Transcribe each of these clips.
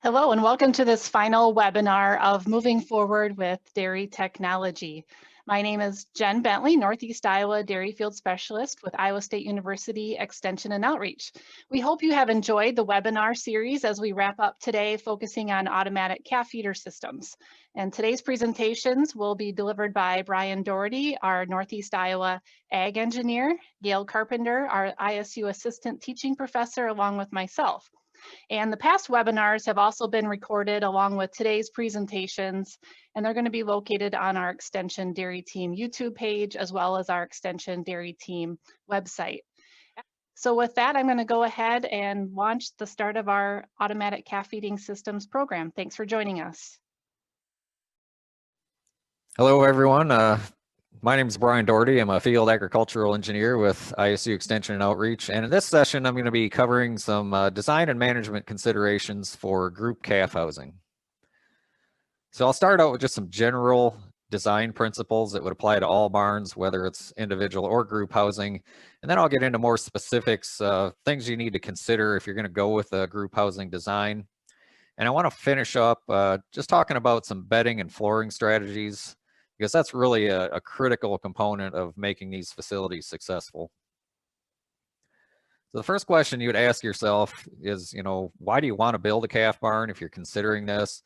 Hello and welcome to this final webinar of Moving Forward with Dairy Technology. My name is Jenn Bentley, Northeast Iowa Dairy Field Specialist with Iowa State University Extension and Outreach. We hope you have enjoyed the webinar series as we wrap up today, focusing on automatic calf feeder systems. And today's presentations will be delivered by Brian Dougherty, our Northeast Iowa Ag Engineer, Gail Carpenter, our ISU Assistant Teaching Professor, along with myself. And the past webinars have also been recorded along with today's presentations, and they're going to be located on our Extension Dairy Team YouTube page, as well as our Extension Dairy Team website. So with that, I'm going to go ahead and launch the start of our automatic calf feeding systems program. Thanks for joining us. Hello, everyone. My name is Brian Dougherty. I'm a field agricultural engineer with ISU Extension and Outreach. And in this session, I'm going to be covering some design and management considerations for group calf housing. So I'll start out with just some general design principles that would apply to all barns, whether it's individual or group housing. And then I'll get into more specifics, things you need to consider if you're going to go with a group housing design. And I want to finish up just talking about some bedding and flooring strategies, because that's really a critical component of making these facilities successful. So the first question you would ask yourself is, why do you want to build a calf barn if you're considering this?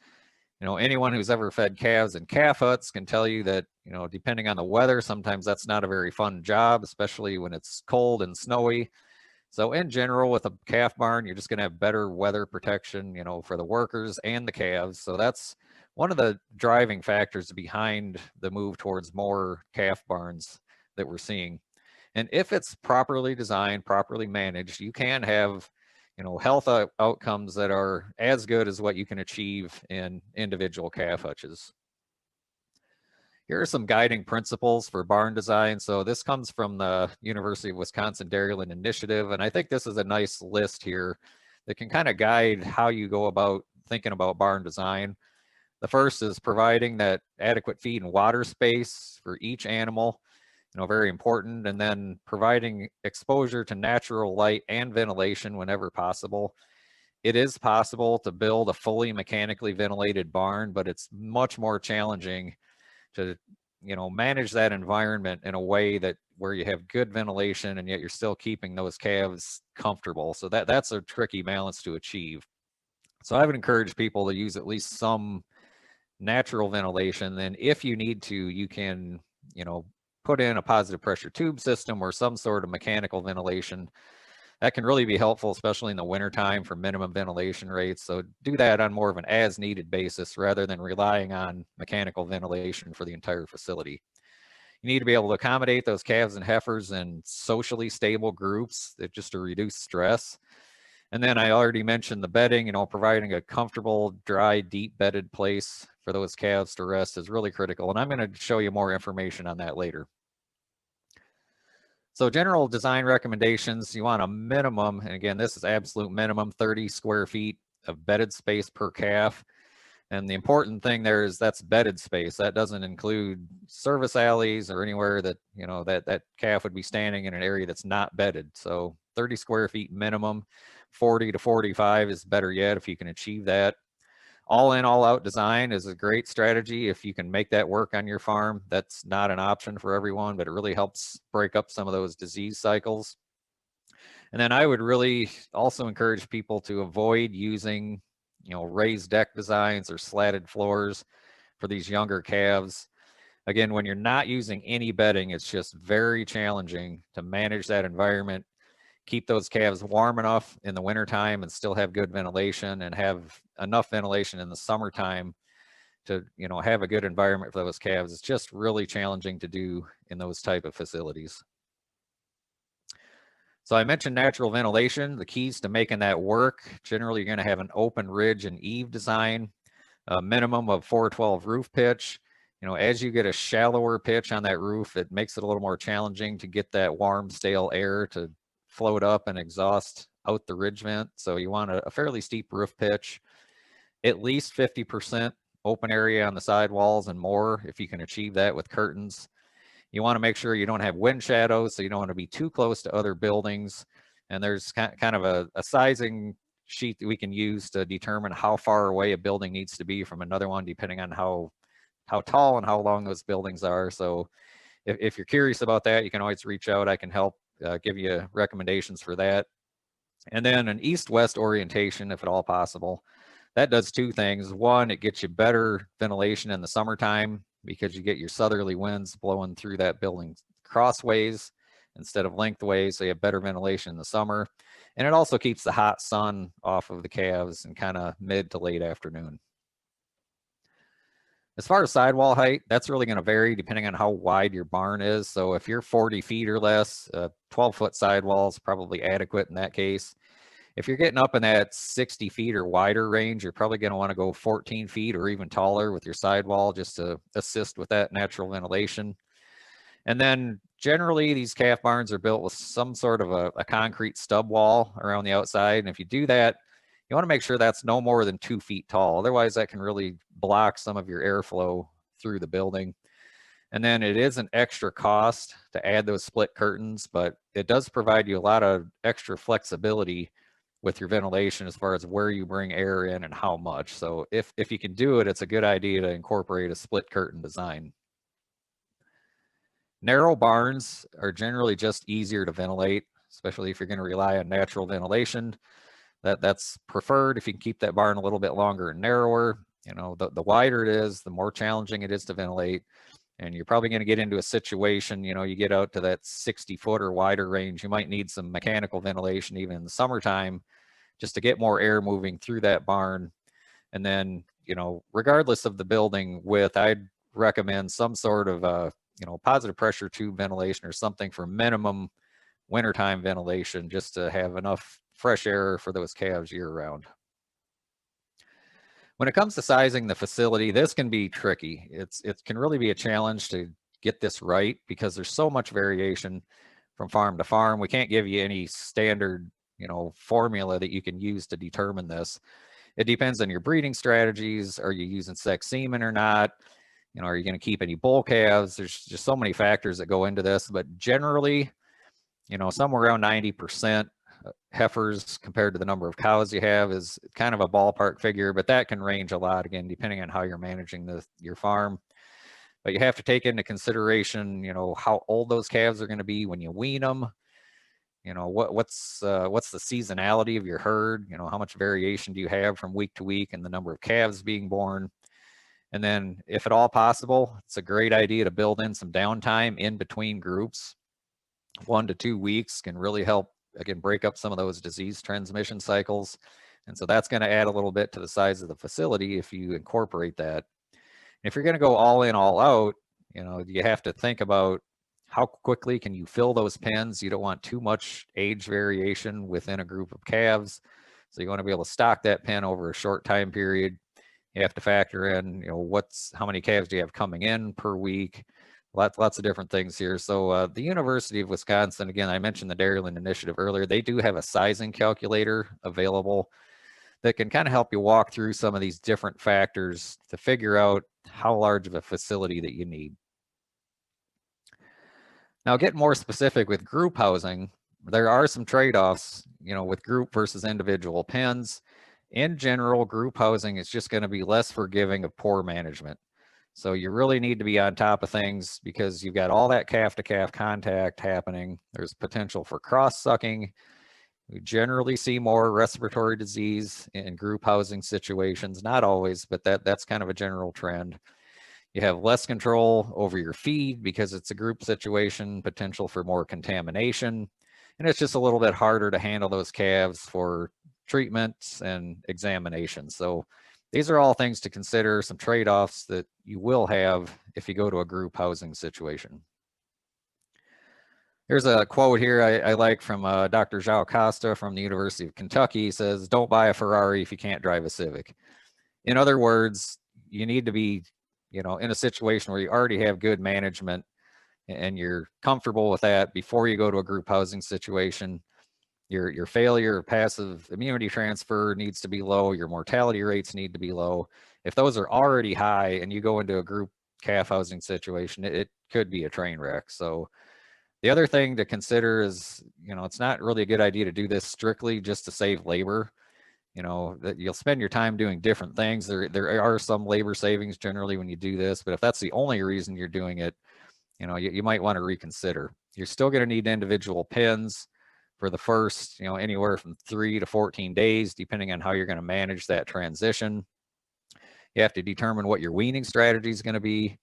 Anyone who's ever fed calves in calf huts can tell you that, depending on the weather, sometimes that's not a very fun job, especially when it's cold and snowy. So in general, with a calf barn, you're just going to have better weather protection, for the workers and the calves. So that's one of the driving factors behind the move towards more calf barns that we're seeing. And if it's properly designed, properly managed, you can have, health outcomes that are as good as what you can achieve in individual calf hutches. Here are some guiding principles for barn design. So this comes from the University of Wisconsin Dairyland Initiative. And I think this is a nice list here that can kind of guide how you go about thinking about barn design. The first is providing that adequate feed and water space for each animal, very important. And then providing exposure to natural light and ventilation whenever possible. It is possible to build a fully mechanically ventilated barn, but it's much more challenging to manage that environment in a way that where you have good ventilation and yet you're still keeping those calves comfortable. So that's a tricky balance to achieve. So I would encourage people to use at least some natural ventilation. Then if you need to, you can put in a positive pressure tube system or some sort of mechanical ventilation. That can really be helpful, especially in the wintertime for minimum ventilation rates. So do that on more of an as-needed basis rather than relying on mechanical ventilation for the entire facility. You need to be able to accommodate those calves and heifers in socially stable groups just to reduce stress. And then I already mentioned the bedding, providing a comfortable, dry, deep bedded place for those calves to rest is really critical. And I'm going to show you more information on that later. So general design recommendations, you want a minimum, and again, this is absolute minimum, 30 square feet of bedded space per calf. And the important thing there is that's bedded space. That doesn't include service alleys or anywhere that, that calf would be standing in an area that's not bedded. So 30 square feet minimum, 40 to 45 is better yet if you can achieve that. All in, all out design is a great strategy if you can make that work on your farm. That's not an option for everyone, but it really helps break up some of those disease cycles. And then I would really also encourage people to avoid using, raised deck designs or slatted floors for these younger calves. Again, when you're not using any bedding, it's just very challenging to manage that environment, keep those calves warm enough in the wintertime and still have good ventilation and have enough ventilation in the summertime to, have a good environment for those calves. It's just really challenging to do in those type of facilities. So I mentioned natural ventilation. The keys to making that work, generally you're going to have an open ridge and eave design, a minimum of 412 roof pitch. As you get a shallower pitch on that roof, it makes it a little more challenging to get that warm, stale air to float up and exhaust out the ridge vent. So you want a fairly steep roof pitch, at least 50% open area on the sidewalls and more if you can achieve that with curtains. You want to make sure you don't have wind shadows, so you don't want to be too close to other buildings. And there's kind of a sizing sheet that we can use to determine how far away a building needs to be from another one, depending on how tall and how long those buildings are. So if you're curious about that, you can always reach out. I can help give you recommendations for that. And then an east-west orientation, if at all possible. That does two things. One, it gets you better ventilation in the summertime because you get your southerly winds blowing through that building crossways instead of lengthways, so you have better ventilation in the summer. And it also keeps the hot sun off of the calves in kind of mid to late afternoon. As far as sidewall height, that's really going to vary depending on how wide your barn is. So if you're 40 feet or less, 12-foot sidewall is probably adequate in that case. If you're getting up in that 60 feet or wider range, you're probably going to want to go 14 feet or even taller with your sidewall just to assist with that natural ventilation. And then generally these calf barns are built with some sort of a concrete stub wall around the outside. And if you do that, you want to make sure that's no more than 2 feet tall. Otherwise, that can really block some of your airflow through the building. And then it is an extra cost to add those split curtains, but it does provide you a lot of extra flexibility with your ventilation as far as where you bring air in and how much. So if you can do it, it's a good idea to incorporate a split curtain design. Narrow barns are generally just easier to ventilate, especially if you're going to rely on natural ventilation. That's preferred if you can keep that barn a little bit longer and narrower. You know, the wider it is, the more challenging it is to ventilate. And you're probably going to get into a situation, you know, you get out to that 60-foot or wider range, you might need some mechanical ventilation even in the summertime just to get more air moving through that barn. And then, you know, regardless of the building width, I'd recommend some sort of, you know, positive pressure tube ventilation or something for minimum wintertime ventilation just to have enough fresh air for those calves year round. When it comes to sizing the facility, this can be tricky. It can really be a challenge to get this right because there's so much variation from farm to farm. We can't give you any standard, you know, formula that you can use to determine this. It depends on your breeding strategies. Are you using sex semen or not? You know, are you going to keep any bull calves? There's just so many factors that go into this, but generally, you know, somewhere around 90% heifers compared to the number of cows you have is kind of a ballpark figure, but that can range a lot, again, depending on how you're managing your farm. But you have to take into consideration, you know, how old those calves are going to be when you wean them. You know, what's the seasonality of your herd? You know, how much variation do you have from week to week and the number of calves being born? And then if at all possible, it's a great idea to build in some downtime in between groups. 1 to 2 weeks can really help, again, break up some of those disease transmission cycles. And so that's going to add a little bit to the size of the facility if you incorporate that. If you're going to go all in, all out, you know, you have to think about how quickly can you fill those pens. You don't want too much age variation within a group of calves. So you want to be able to stock that pen over a short time period. You have to factor in, you know, how many calves do you have coming in per week? Lots of different things here. So the University of Wisconsin, again, I mentioned the Dairyland Initiative earlier, they do have a sizing calculator available that can kind of help you walk through some of these different factors to figure out how large of a facility that you need. Now, get more specific with group housing. There are some trade-offs, you know, with group versus individual pens. In general, group housing is just going to be less forgiving of poor management. So you really need to be on top of things because you've got all that calf-to-calf contact happening. There's potential for cross-sucking. We generally see more respiratory disease in group housing situations, not always, but that's kind of a general trend. You have less control over your feed because it's a group situation, potential for more contamination, and it's just a little bit harder to handle those calves for treatments and examinations. So these are all things to consider, some trade-offs that you will have if you go to a group housing situation. Here's a quote here I like from Dr. João Costa from the University of Kentucky. He says, "Don't buy a Ferrari if you can't drive a Civic." In other words, you need to be, you know, in a situation where you already have good management and you're comfortable with that before you go to a group housing situation. Your failure of passive immunity transfer needs to be low. Your mortality rates need to be low. If those are already high and you go into a group calf housing situation, it could be a train wreck. So the other thing to consider is, you know, it's not really a good idea to do this strictly just to save labor. you know, that you'll spend your time doing different things. There are some labor savings generally when you do this, but if that's the only reason you're doing it, you know, you might want to reconsider. You're still going to need individual pins for the first, you know, anywhere from 3 to 14 days, depending on how you're going to manage that transition. You have to determine what your weaning strategy is going to be.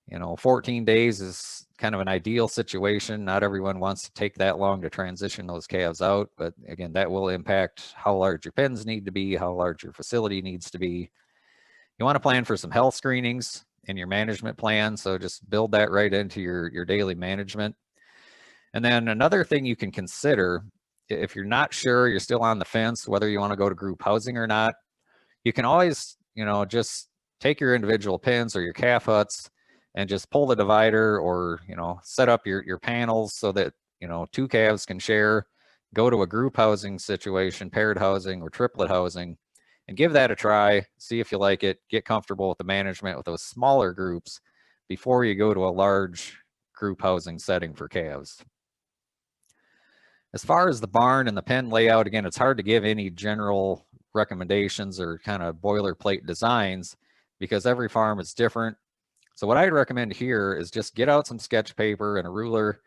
You know, 14 days is kind of an ideal situation. Not everyone wants to take that long to transition those calves out, but again, that will impact how large your pens need to be, how large your facility needs to be. You want to plan for some health screenings in your management plan, so just build that right into your daily management. And then another thing you can consider, if you're not sure, you're still on the fence whether you want to go to group housing or not, you can always, you know, just take your individual pens or your calf huts and just pull the divider, or, you know, set up your panels so that, you know, 2 calves can share, go to a group housing situation, paired housing or triplet housing, and give that a try. See if you like it, get comfortable with the management with those smaller groups before you go to a large group housing setting for calves. As far as the barn and the pen layout, again, it's hard to give any general recommendations or kind of boilerplate designs because every farm is different. So what I'd recommend here is just get out some sketch paper and a ruler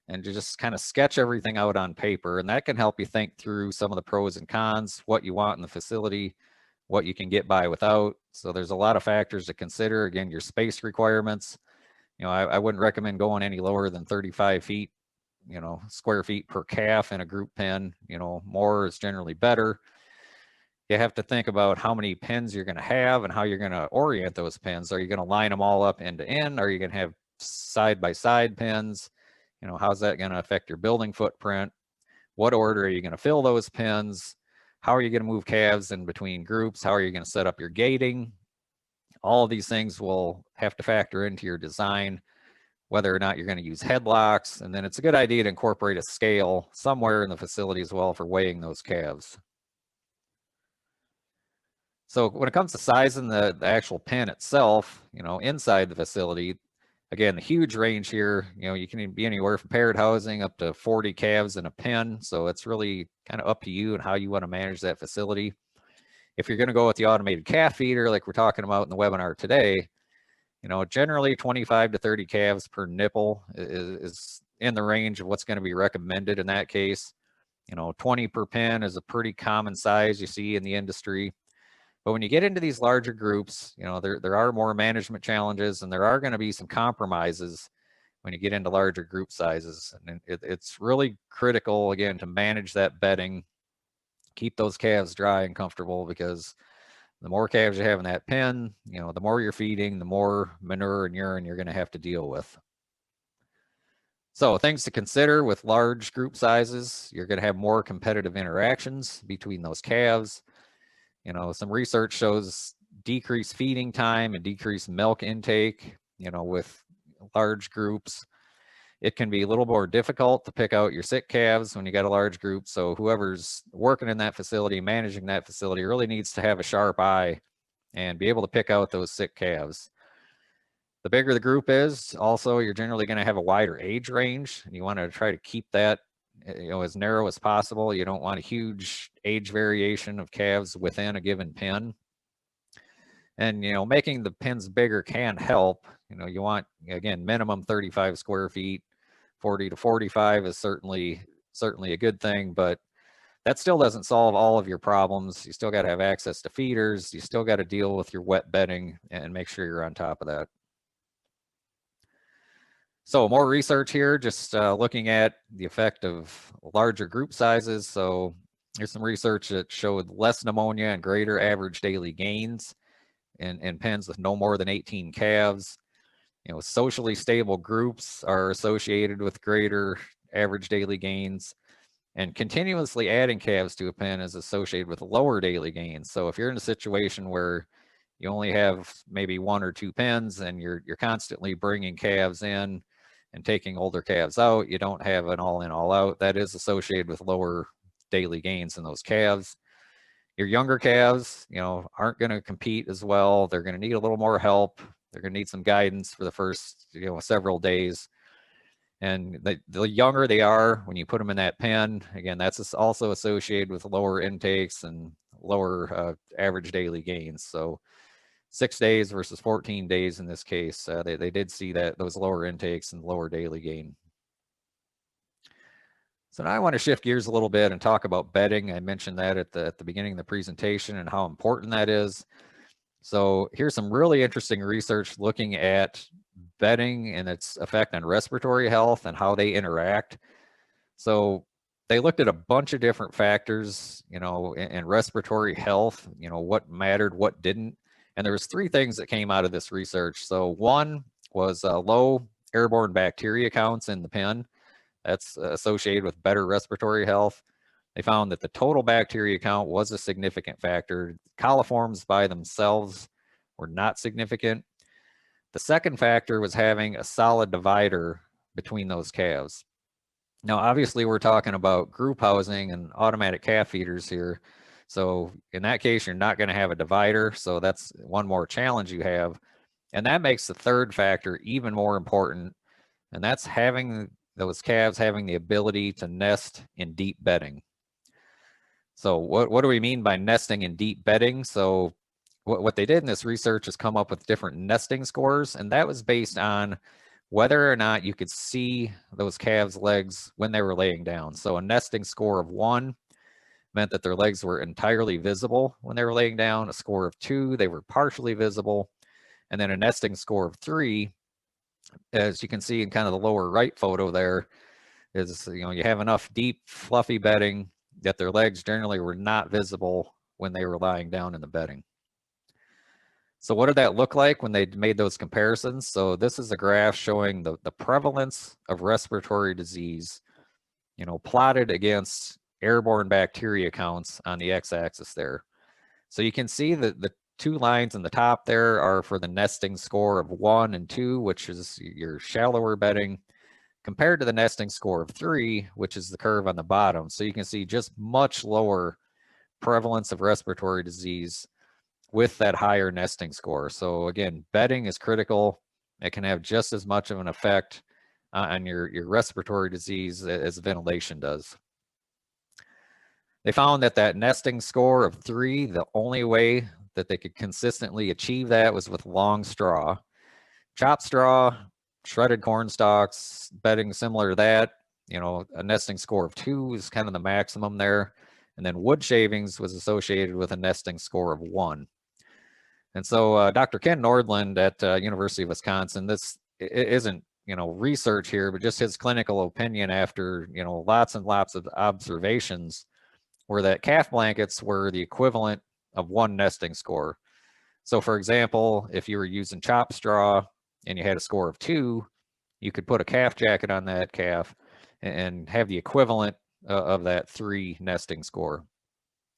and just kind of sketch everything out on paper. And that can help you think through some of the pros and cons, what you want in the facility, what you can get by without. So there's a lot of factors to consider. Again, your space requirements. You know, I wouldn't recommend going any lower than 35 feet, you know, square feet per calf in a group pen. You know, more is generally better. You have to think about how many pens you're going to have and how you're going to orient those pens. Are you going to line them all up end to end? Are you going to have side by side pens? You know, how's that going to affect your building footprint? What order are you going to fill those pens? How are you going to move calves in between groups? How are you going to set up your gating? All of these things will have to factor into your design, whether or not you're going to use headlocks. And then it's a good idea to incorporate a scale somewhere in the facility as well for weighing those calves. So when it comes to sizing the actual pen itself, you know, inside the facility, again, the huge range here, you know, you can be anywhere from paired housing up to 40 calves in a pen. So it's really kind of up to you and how you want to manage that facility. If you're going to go with the automated calf feeder, like we're talking about in the webinar today, you know, generally 25 to 30 calves per nipple is in the range of what's going to be recommended in that case. You know, 20 per pen is a pretty common size you see in the industry. But when you get into these larger groups, you know, there are more management challenges and there are going to be some compromises when you get into larger group sizes. And it's really critical, again, to manage that bedding, keep those calves dry and comfortable, because the more calves you have in that pen, you know, the more you're feeding, the more manure and urine you're going to have to deal with. So things to consider with large group sizes: you're going to have more competitive interactions between those calves. You know, some research shows decreased feeding time and decreased milk intake, you know, with large groups. It can be a little more difficult to pick out your sick calves when you got a large group. So whoever's working in that facility, managing that facility, really needs to have a sharp eye and be able to pick out those sick calves. The bigger the group is, also, you're generally going to have a wider age range, and you want to try to keep that, you know, as narrow as possible. You don't want a huge age variation of calves within a given pen. And, you know, making the pens bigger can help. You know, you want, again, minimum 35 square feet. 40 to 45 is certainly a good thing, but that still doesn't solve all of your problems. You still got to have access to feeders. You still got to deal with your wet bedding and make sure you're on top of that. So more research here, just looking at the effect of larger group sizes. So there's some research that showed less pneumonia and greater average daily gains in pens with no more than 18 calves. You know, socially stable groups are associated with greater average daily gains, and continuously adding calves to a pen is associated with lower daily gains. So if you're in a situation where you only have maybe 1 or 2 pens and you're constantly bringing calves in and taking older calves out, you don't have an all in, all out, that is associated with lower daily gains in those calves. Your younger calves, you know, aren't going to compete as well. They're going to need a little more help. They're going to need some guidance for the first, you know, several days. And the younger they are, when you put them in that pen, again, that's also associated with lower intakes and lower average daily gains. So 6 days versus 14 days in this case, they did see that those lower intakes and lower daily gain. So now I want to shift gears a little bit and talk about bedding. I mentioned that at the beginning of the presentation and how important that is. So here's some really interesting research looking at bedding and its effect on respiratory health and how they interact. So they looked at a bunch of different factors, in respiratory health, what mattered, what didn't. And there was 3 things that came out of this research. So one was low airborne bacteria counts in the pen. That's associated with better respiratory health. They found that the total bacteria count was a significant factor. Coliforms by themselves were not significant. The second factor was having a solid divider between those calves. Now, obviously, we're talking about group housing and automatic calf feeders here. So in that case, you're not going to have a divider. So that's one more challenge you have. And that makes the third factor even more important. And that's having those calves having the ability to nest in deep bedding. So what do we mean by nesting in deep bedding? So what they did in this research is come up with different nesting scores, and that was based on whether or not you could see those calves' legs when they were laying down. So a nesting score of 1 meant that their legs were entirely visible when they were laying down. A score of 2, they were partially visible. And then a nesting score of 3, as you can see in kind of the lower right photo there, is you have enough deep, fluffy bedding that their legs generally were not visible when they were lying down in the bedding. So what did that look like when they made those comparisons? So this is a graph showing the prevalence of respiratory disease, plotted against airborne bacteria counts on the x-axis there. So you can see that the 2 lines in the top there are for the nesting score of 1 and 2, which is your shallower bedding, compared to the nesting score of 3, which is the curve on the bottom. So you can see just much lower prevalence of respiratory disease with that higher nesting score. So again, bedding is critical. It can have just as much of an effect on your respiratory disease as ventilation does. They found that nesting score of 3, the only way that they could consistently achieve that was with long straw. Chopped straw, shredded corn stalks, bedding similar to that, a nesting score of 2 is kind of the maximum there. And then wood shavings was associated with a nesting score of 1. And so Dr. Ken Nordland at University of Wisconsin, this isn't, research here, but just his clinical opinion after, lots and lots of observations, were that calf blankets were the equivalent of 1 nesting score. So for example, if you were using chopped straw and you had a score of 2, you could put a calf jacket on that calf and have the equivalent of that 3 nesting score.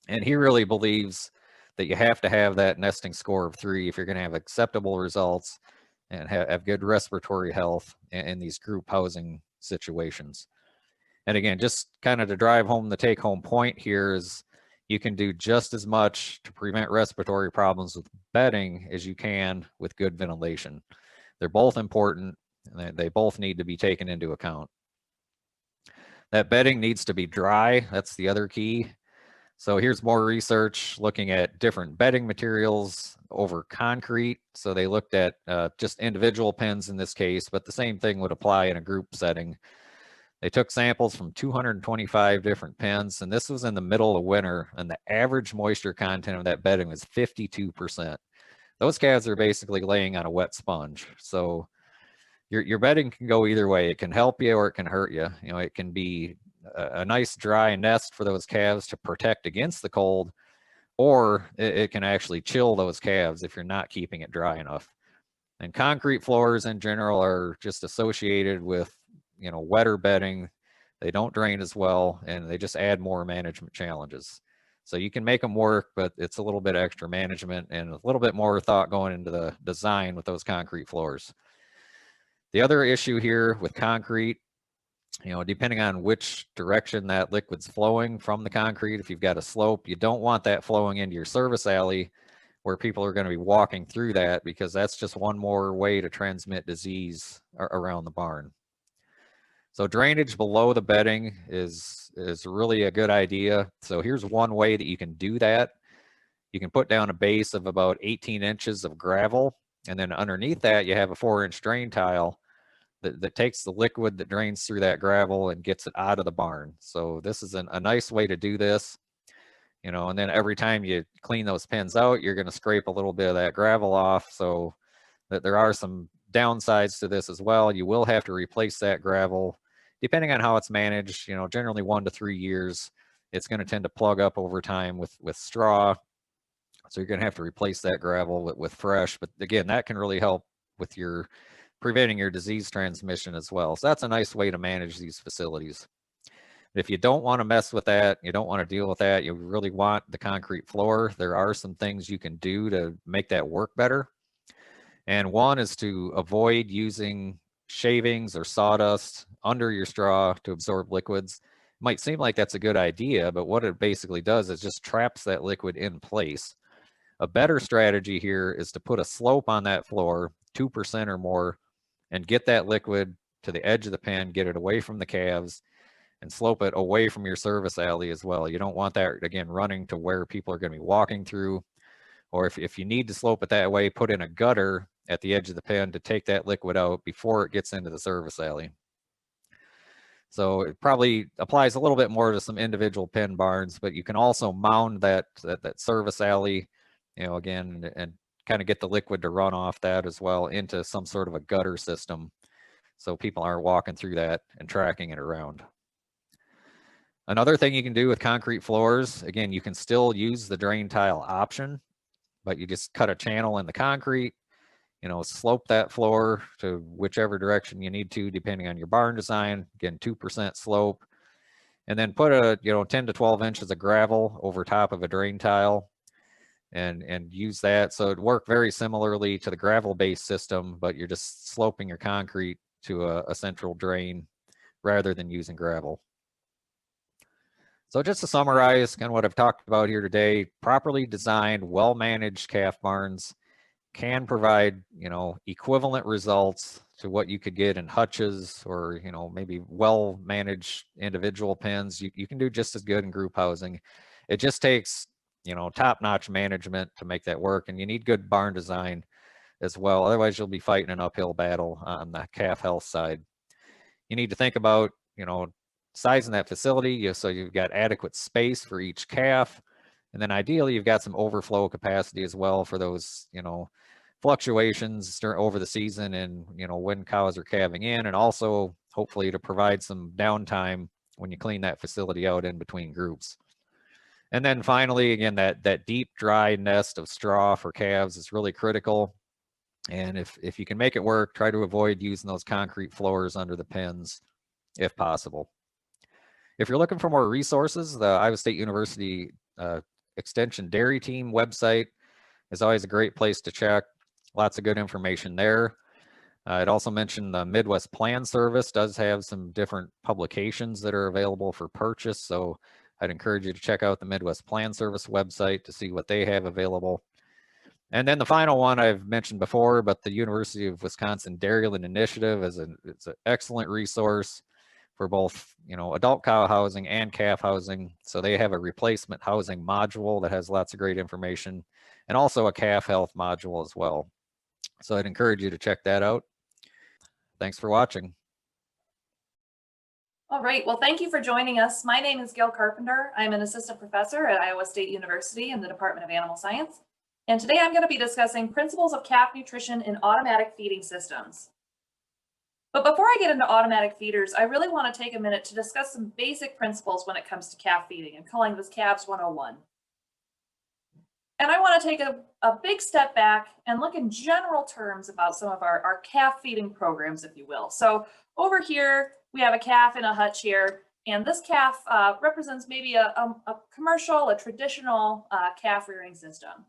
And he really believes that you have to have that nesting score of 3 if you're going to have acceptable results and have good respiratory health in these group housing situations. And again, just kind of to drive home the take-home point here is you can do just as much to prevent respiratory problems with bedding as you can with good ventilation. They're both important, and they both need to be taken into account. That bedding needs to be dry. That's the other key. So here's more research looking at different bedding materials over concrete. So they looked at just individual pens in this case, but the same thing would apply in a group setting. They took samples from 225 different pens, and this was in the middle of winter, and the average moisture content of that bedding was 52%. Those calves are basically laying on a wet sponge. So your bedding can go either way. It can help you or it can hurt you. It can be a nice dry nest for those calves to protect against the cold, or it can actually chill those calves if you're not keeping it dry enough. And concrete floors in general are just associated with, wetter bedding. They don't drain as well, and they just add more management challenges. So you can make them work, but it's a little bit extra management and a little bit more thought going into the design with those concrete floors. The other issue here with concrete, depending on which direction that liquid's flowing from the concrete, if you've got a slope, you don't want that flowing into your service alley where people are going to be walking through that, because that's just one more way to transmit disease around the barn. So drainage below the bedding is really a good idea. So here's one way that you can do that. you can put down a base of about 18 inches of gravel, and then underneath that you have a 4-inch drain tile that takes the liquid that drains through that gravel and gets it out of the barn. So this is a nice way to do this, you know, and then every time you clean those pins out, you're going to scrape a little bit of that gravel off. So that there are some downsides to this as well. You will have to replace that gravel depending on how it's managed, you know, generally 1 to 3 years. It's going to tend to plug up over time with straw. So you're going to have to replace that gravel with fresh. But again, that can really help with your preventing your disease transmission as well. So that's a nice way to manage these facilities. If you don't want to mess with that, you don't want to deal with that, you really want the concrete floor, there are some things you can do to make that work better. And one is to avoid using shavings or sawdust under your straw to absorb liquids. It might seem like that's a good idea, but what it basically does is just traps that liquid in place. A better strategy here is to put a slope on that floor, 2% or more, and get that liquid to the edge of the pen, get it away from the calves, and slope it away from your service alley as well. You don't want that, again, running to where people are going to be walking through. Or if you need to slope it that way, put in a gutter at the edge of the pen to take that liquid out before it gets into the service alley. So it probably applies a little bit more to some individual pen barns, but you can also mound that service alley, you know, again, and kind of get the liquid to run off that as well into some sort of a gutter system, so people aren't walking through that and tracking it around. Another thing you can do with concrete floors, again, you can still use the drain tile option, but you just cut a channel in the concrete, you know, slope that floor to whichever direction you need to, depending on your barn design. Again, 2% slope, and then put a, you know, 10 to 12 inches of gravel over top of a drain tile and use that. So it'd work very similarly to the gravel-based system, but you're just sloping your concrete to a central drain rather than using gravel. So just to summarize kind of what I've talked about here today, properly designed, well-managed calf barns can provide, you know, equivalent results to what you could get in hutches or, you know, maybe well-managed individual pens. You can do just as good in group housing. It just takes, you know, top-notch management to make that work, and you need good barn design as well. Otherwise, you'll be fighting an uphill battle on the calf health side. You need to think about, you know, sizing that facility so you've got adequate space for each calf, and then ideally you've got some overflow capacity as well for those, you know, fluctuations over the season and, you know, when cows are calving in, and also hopefully to provide some downtime when you clean that facility out in between groups. And then finally, again, that deep dry nest of straw for calves is really critical. And if you can make it work, try to avoid using those concrete floors under the pens if possible. If you're looking for more resources, the Iowa State University Extension Dairy Team website is always a great place to check. Lots of good information there. I'd also mentioned the Midwest Plan Service does have some different publications that are available for purchase. So I'd encourage you to check out the Midwest Plan Service website to see what they have available. And then the final one I've mentioned before, but the University of Wisconsin Dairyland Initiative it's an excellent resource for both, you know, adult cow housing and calf housing. So they have a replacement housing module that has lots of great information, and also a calf health module as well. So I'd encourage you to check that out. Thanks for watching. All right, well, thank you for joining us. My name is Gail Carpenter. I'm an assistant professor at Iowa State University in the Department of Animal Science. And today I'm going to be discussing principles of calf nutrition in automatic feeding systems. But before I get into automatic feeders, I really want to take a minute to discuss some basic principles when it comes to calf feeding. I'm calling this Calves 101. And I want to take a big step back and look in general terms about some of our calf feeding programs, if you will. So over here, we have a calf in a hutch here, and this calf represents maybe a commercial, a traditional calf rearing system.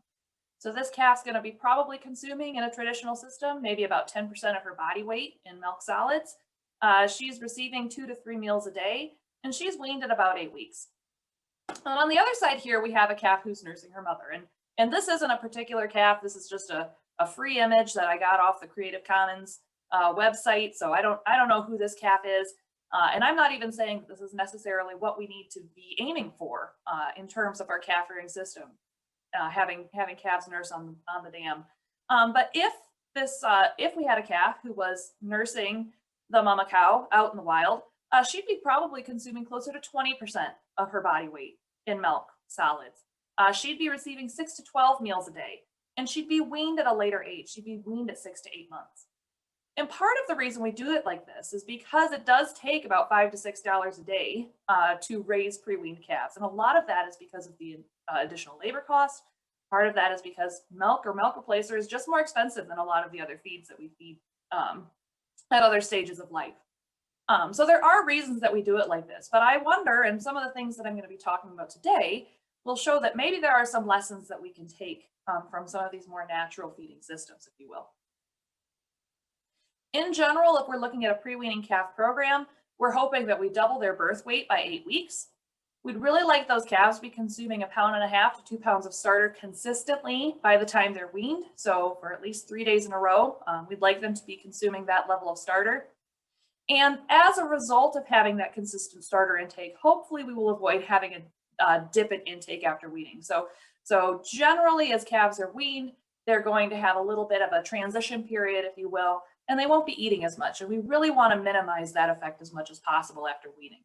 So this calf's going to be probably consuming in a traditional system, maybe about 10% of her body weight in milk solids. She's receiving 2 to 3 meals a day, and she's weaned at about 8 weeks. And on the other side here, we have a calf who's nursing her mother. And this isn't a particular calf. This is just a free image that I got off the Creative Commons website. So I don't know who this calf is. And I'm not even saying that this is necessarily what we need to be aiming for in terms of our calf rearing system. having calves nurse on the dam. But if we had a calf who was nursing the mama cow out in the wild, she'd be probably consuming closer to 20% of her body weight in milk solids. She'd be receiving 6 to 12 meals a day, and she'd be weaned at a later age. She'd be weaned at 6 to 8 months. And part of the reason we do it like this is because it does take about $5 to $6 a day to raise pre-weaned calves. And a lot of that is because of the additional labor cost. Part of that is because milk or milk replacer is just more expensive than a lot of the other feeds that we feed at other stages of life. So there are reasons that we do it like this, but I wonder, and some of the things that I'm going to be talking about today will show that maybe there are some lessons that we can take from some of these more natural feeding systems, if you will. In general, if we're looking at a pre-weaning calf program, we're hoping that we double their birth weight by 8 weeks. We'd really like those calves to be consuming 1.5 pounds to 2 pounds of starter consistently by the time they're weaned. So for at least 3 days in a row, we'd like them to be consuming that level of starter. And as a result of having that consistent starter intake, hopefully we will avoid having a dip in intake after weaning. So generally, as calves are weaned, they're going to have a little bit of a transition period, if you will, and they won't be eating as much. And we really want to minimize that effect as much as possible after weaning.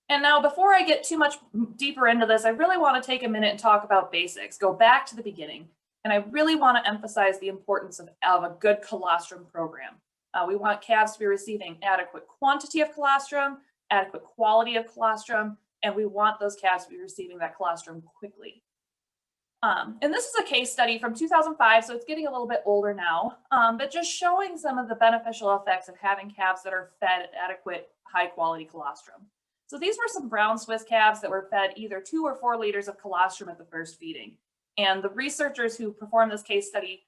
And now, before I get too much deeper into this, I really want to take a minute and talk about basics, go back to the beginning. And I really want to emphasize the importance of a good colostrum program. We want calves to be receiving adequate quantity of colostrum, adequate quality of colostrum, and we want those calves to be receiving that colostrum quickly. And this is a case study from 2005, so it's getting a little bit older now, but just showing some of the beneficial effects of having calves that are fed adequate, high-quality colostrum. So these were some brown Swiss calves that were fed either 2 or 4 liters of colostrum at the first feeding. And the researchers who performed this case study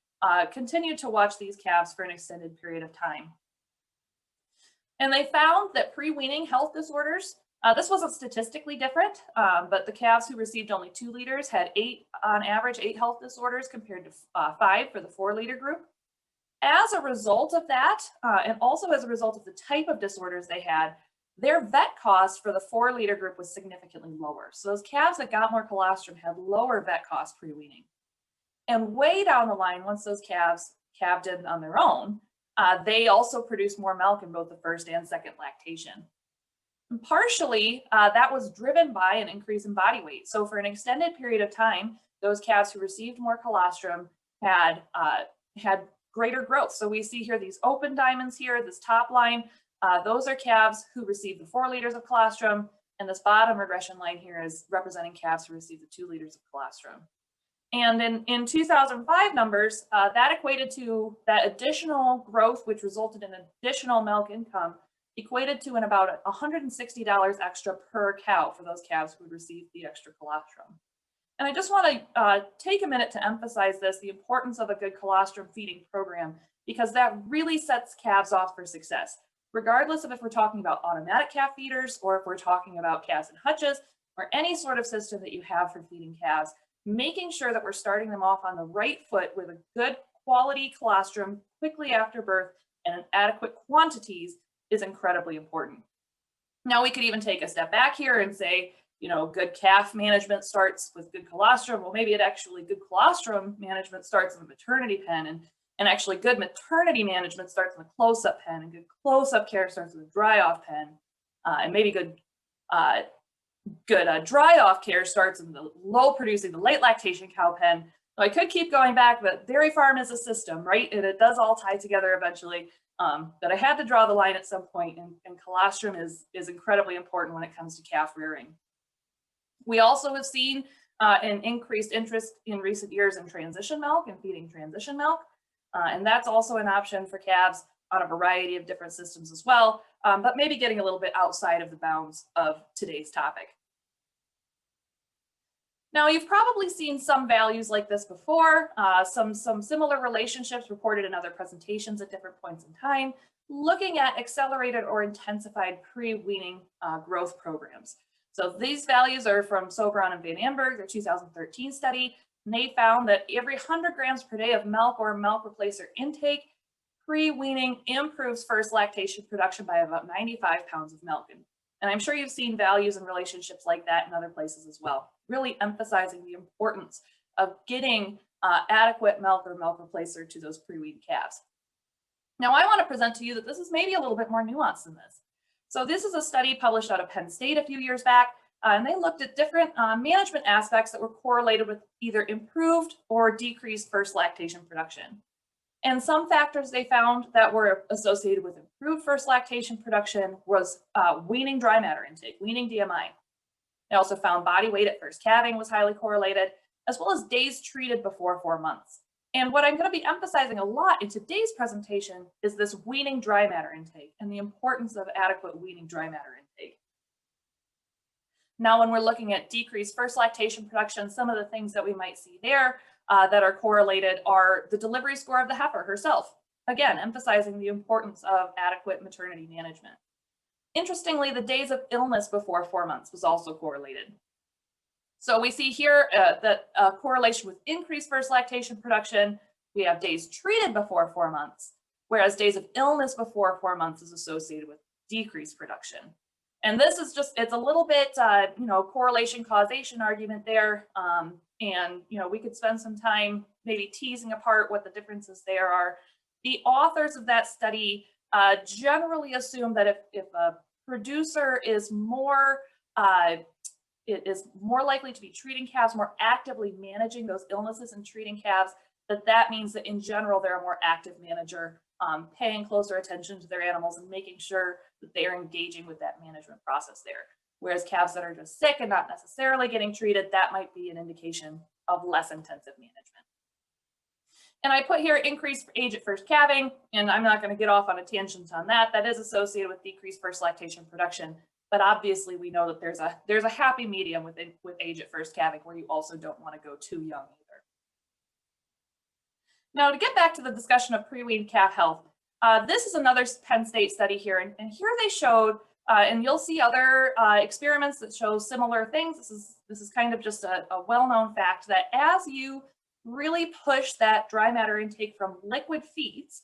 continued to watch these calves for an extended period of time. And they found that pre-weaning health disorders, this wasn't statistically different, but the calves who received only 2 liters had on average 8 health disorders compared to 5 for the 4-liter group. As a result of that, and also as a result of the type of disorders they had, their vet cost for the 4-liter group was significantly lower. So those calves that got more colostrum had lower vet costs pre-weaning. And way down the line, once those calves calved in on their own, they also produced more milk in both the first and second lactation. And partially, that was driven by an increase in body weight. So for an extended period of time, those calves who received more colostrum had greater growth. So we see here these open diamonds here, this top line, those are calves who received the 4 liters of colostrum, and this bottom regression line here is representing calves who received the 2 liters of colostrum. And in 2005 numbers, that equated to that additional growth, which resulted in additional milk income, equated to about $160 extra per cow for those calves who would receive the extra colostrum. And I just want to take a minute to emphasize this, the importance of a good colostrum feeding program, because that really sets calves off for success. Regardless of if we're talking about automatic calf feeders or if we're talking about calves and hutches or any sort of system that you have for feeding calves, making sure that we're starting them off on the right foot with a good quality colostrum quickly after birth and in adequate quantities is incredibly important. Now we could even take a step back here and say, you know, good calf management starts with good colostrum. Well, maybe good colostrum management starts in the maternity pen, and actually good maternity management starts in the close-up pen, and good close-up care starts in the dry-off pen, and maybe good dry-off care starts in the low-producing, the late lactation cow pen. So I could keep going back, but dairy farm is a system, right? And it does all tie together eventually. But I had to draw the line at some point, and colostrum is incredibly important when it comes to calf rearing. We also have seen an increased interest in recent years in transition milk and feeding transition milk. And that's also an option for calves on a variety of different systems as well, but maybe getting a little bit outside of the bounds of today's topic. Now, you've probably seen some values like this before, some similar relationships reported in other presentations at different points in time, looking at accelerated or intensified pre-weaning growth programs. So these values are from Sobron and Van Amberg, their 2013 study. And they found that every 100 grams per day of milk or milk replacer intake, pre-weaning improves first lactation production by about 95 pounds of milk. And And I'm sure you've seen values and relationships like that in other places as well, really emphasizing the importance of getting adequate milk or milk replacer to those pre-weaned calves. Now, I want to present to you that this is maybe a little bit more nuanced than this. So this is a study published out of Penn State a few years back, and they looked at different management aspects that were correlated with either improved or decreased first lactation production. And some factors they found that were associated with improved first lactation production was weaning dry matter intake, weaning DMI. They also found body weight at first calving was highly correlated, as well as days treated before 4 months. And what I'm going to be emphasizing a lot in today's presentation is this weaning dry matter intake and the importance of adequate weaning dry matter intake. Now, when we're looking at decreased first lactation production, some of the things that we might see there that are correlated are the delivery score of the heifer herself. Again, emphasizing the importance of adequate maternity management. Interestingly, the days of illness before 4 months was also correlated. So we see here that correlation with increased first lactation production, we have days treated before 4 months, whereas days of illness before 4 months is associated with decreased production. And this is just, it's a little bit, correlation causation argument there. And, we could spend some time maybe teasing apart what the differences there are. The authors of that study generally assume that if a producer is more likely to be treating calves, more actively managing those illnesses and treating calves, that means that in general, they're a more active manager, paying closer attention to their animals and making sure that they are engaging with that management process there. Whereas calves that are just sick and not necessarily getting treated, that might be an indication of less intensive management. And I put here increased age at first calving, and I'm not going to get off on a tangent on that. That is associated with decreased first lactation production. But obviously, we know that there's a happy medium with age at first calving where you also don't want to go too young either. Now, to get back to the discussion of pre-weaned calf health, this is another Penn State study here, and here they showed, and you'll see other experiments that show similar things. This is kind of just a well-known fact that as you really push that dry matter intake from liquid feeds,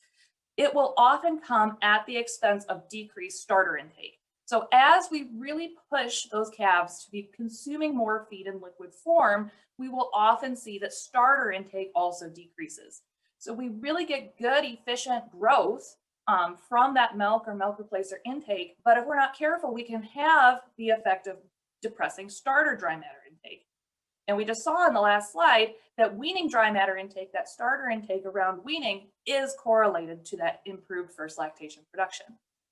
it will often come at the expense of decreased starter intake. So as we really push those calves to be consuming more feed in liquid form, we will often see that starter intake also decreases. So we really get good, efficient growth from that milk or milk replacer intake, but if we're not careful, we can have the effect of depressing starter dry matter intake. And we just saw in the last slide that weaning dry matter intake, that starter intake around weaning, is correlated to that improved first lactation production.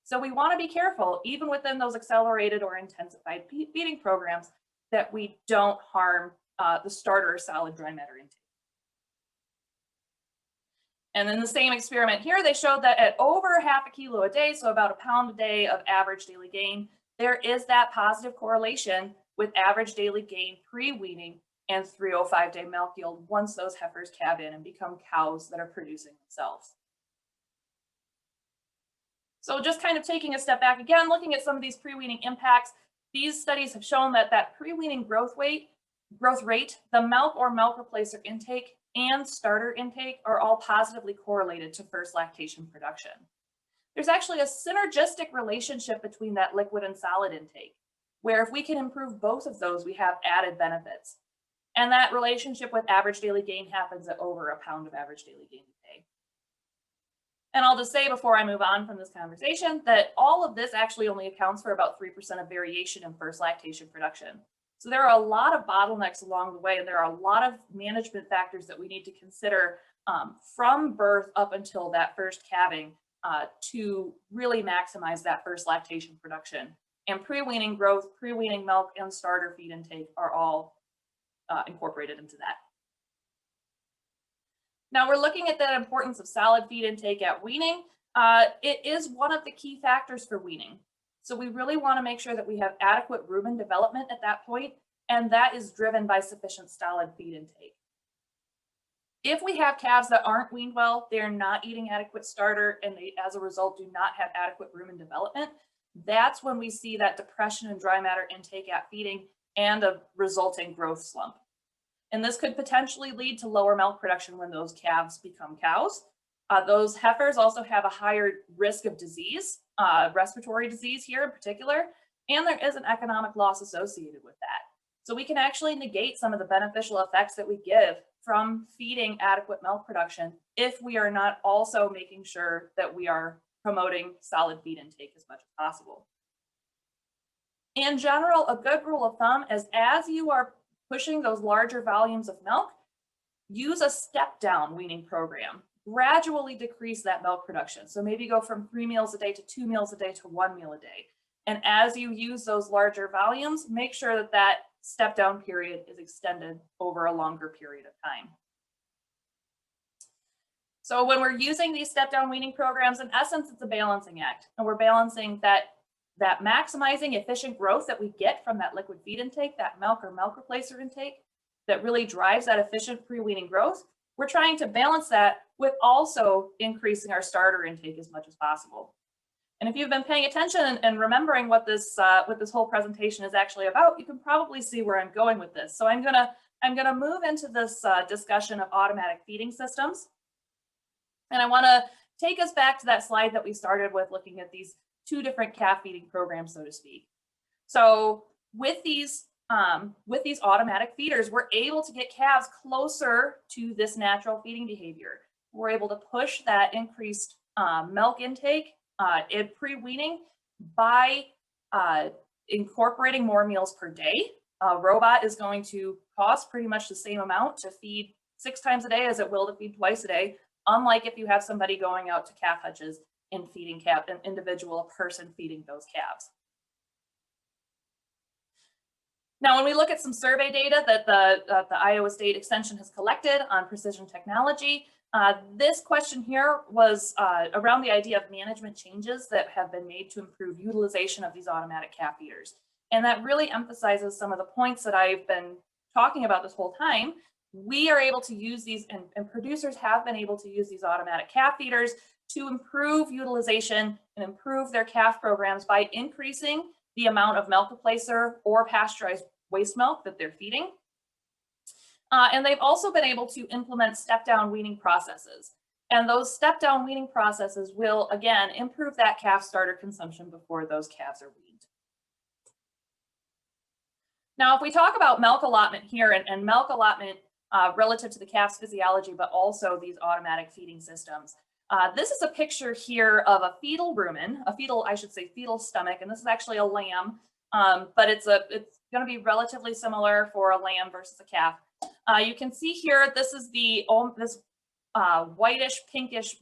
So we want to be careful, even within those accelerated or intensified feeding programs, that we don't harm the starter or solid dry matter intake. And in the same experiment here, they showed that at over ½ a kilo a day, so about a pound a day of average daily gain, there is that positive correlation with average daily gain pre-weaning and 305-day milk yield once those heifers calve in and become cows that are producing themselves. So just kind of taking a step back again, looking at some of these pre-weaning impacts, these studies have shown that pre-weaning growth rate, the milk or milk replacer intake, and starter intake are all positively correlated to first lactation production. There's actually a synergistic relationship between that liquid and solid intake, where if we can improve both of those, we have added benefits. And that relationship with average daily gain happens at over a pound of average daily gain a day. And I'll just say before I move on from this conversation that all of this actually only accounts for about 3% of variation in first lactation production. So there are a lot of bottlenecks along the way, and there are a lot of management factors that we need to consider from birth up until that first calving to really maximize that first lactation production. And pre-weaning growth, pre-weaning milk, and starter feed intake are all incorporated into that. Now we're looking at the importance of solid feed intake at weaning. It is one of the key factors for weaning. So we really want to make sure that we have adequate rumen development at that point, and that is driven by sufficient solid feed intake. If we have calves that aren't weaned well, they're not eating adequate starter, and they, as a result, do not have adequate rumen development, that's when we see that depression in dry matter intake at feeding and a resulting growth slump. And this could potentially lead to lower milk production when those calves become cows. Those heifers also have a higher risk of disease, respiratory disease here in particular, and there is an economic loss associated with that. So we can actually negate some of the beneficial effects that we give from feeding adequate milk production if we are not also making sure that we are promoting solid feed intake as much as possible. In general, a good rule of thumb is as you are pushing those larger volumes of milk, use a step-down weaning program. Gradually decrease that milk production. So maybe go from 3 meals a day to 2 meals a day to 1 meal a day. And as you use those larger volumes, make sure that that step-down period is extended over a longer period of time. So when we're using these step-down weaning programs, in essence, it's a balancing act. And we're balancing that maximizing efficient growth that we get from that liquid feed intake, that milk or milk replacer intake, that really drives that efficient pre-weaning growth. We're trying to balance that with also increasing our starter intake as much as possible. And if you've been paying attention and remembering what this whole presentation is actually about, you can probably see where I'm going with this. So I'm gonna move into this discussion of automatic feeding systems. And I wanna take us back to that slide that we started with, looking at these 2 different calf feeding programs, so to speak. So with these automatic feeders, we're able to get calves closer to this natural feeding behavior. We're able to push that increased milk intake in pre-weaning by incorporating more meals per day. A robot is going to cost pretty much the same amount to feed 6 times a day as it will to feed twice a day, unlike if you have somebody going out to calf hutches and feeding an individual person feeding those calves. Now, when we look at some survey data that the Iowa State Extension has collected on precision technology, this question here was around the idea of management changes that have been made to improve utilization of these automatic calf feeders. And that really emphasizes some of the points that I've been talking about this whole time. We are able to use these, and producers have been able to use these automatic calf feeders to improve utilization and improve their calf programs by increasing the amount of milk replacer or pasteurized waste milk that they're feeding. And they've also been able to implement step-down weaning processes. And those step-down weaning processes will, again, improve that calf starter consumption before those calves are weaned. Now, if we talk about milk allotment here, and milk allotment relative to the calf's physiology, but also these automatic feeding systems, this is a picture here of a fetal rumen, I should say fetal stomach, and this is actually a lamb, but it's going to be relatively similar for a lamb versus a calf. You can see here, this is the whitish pinkish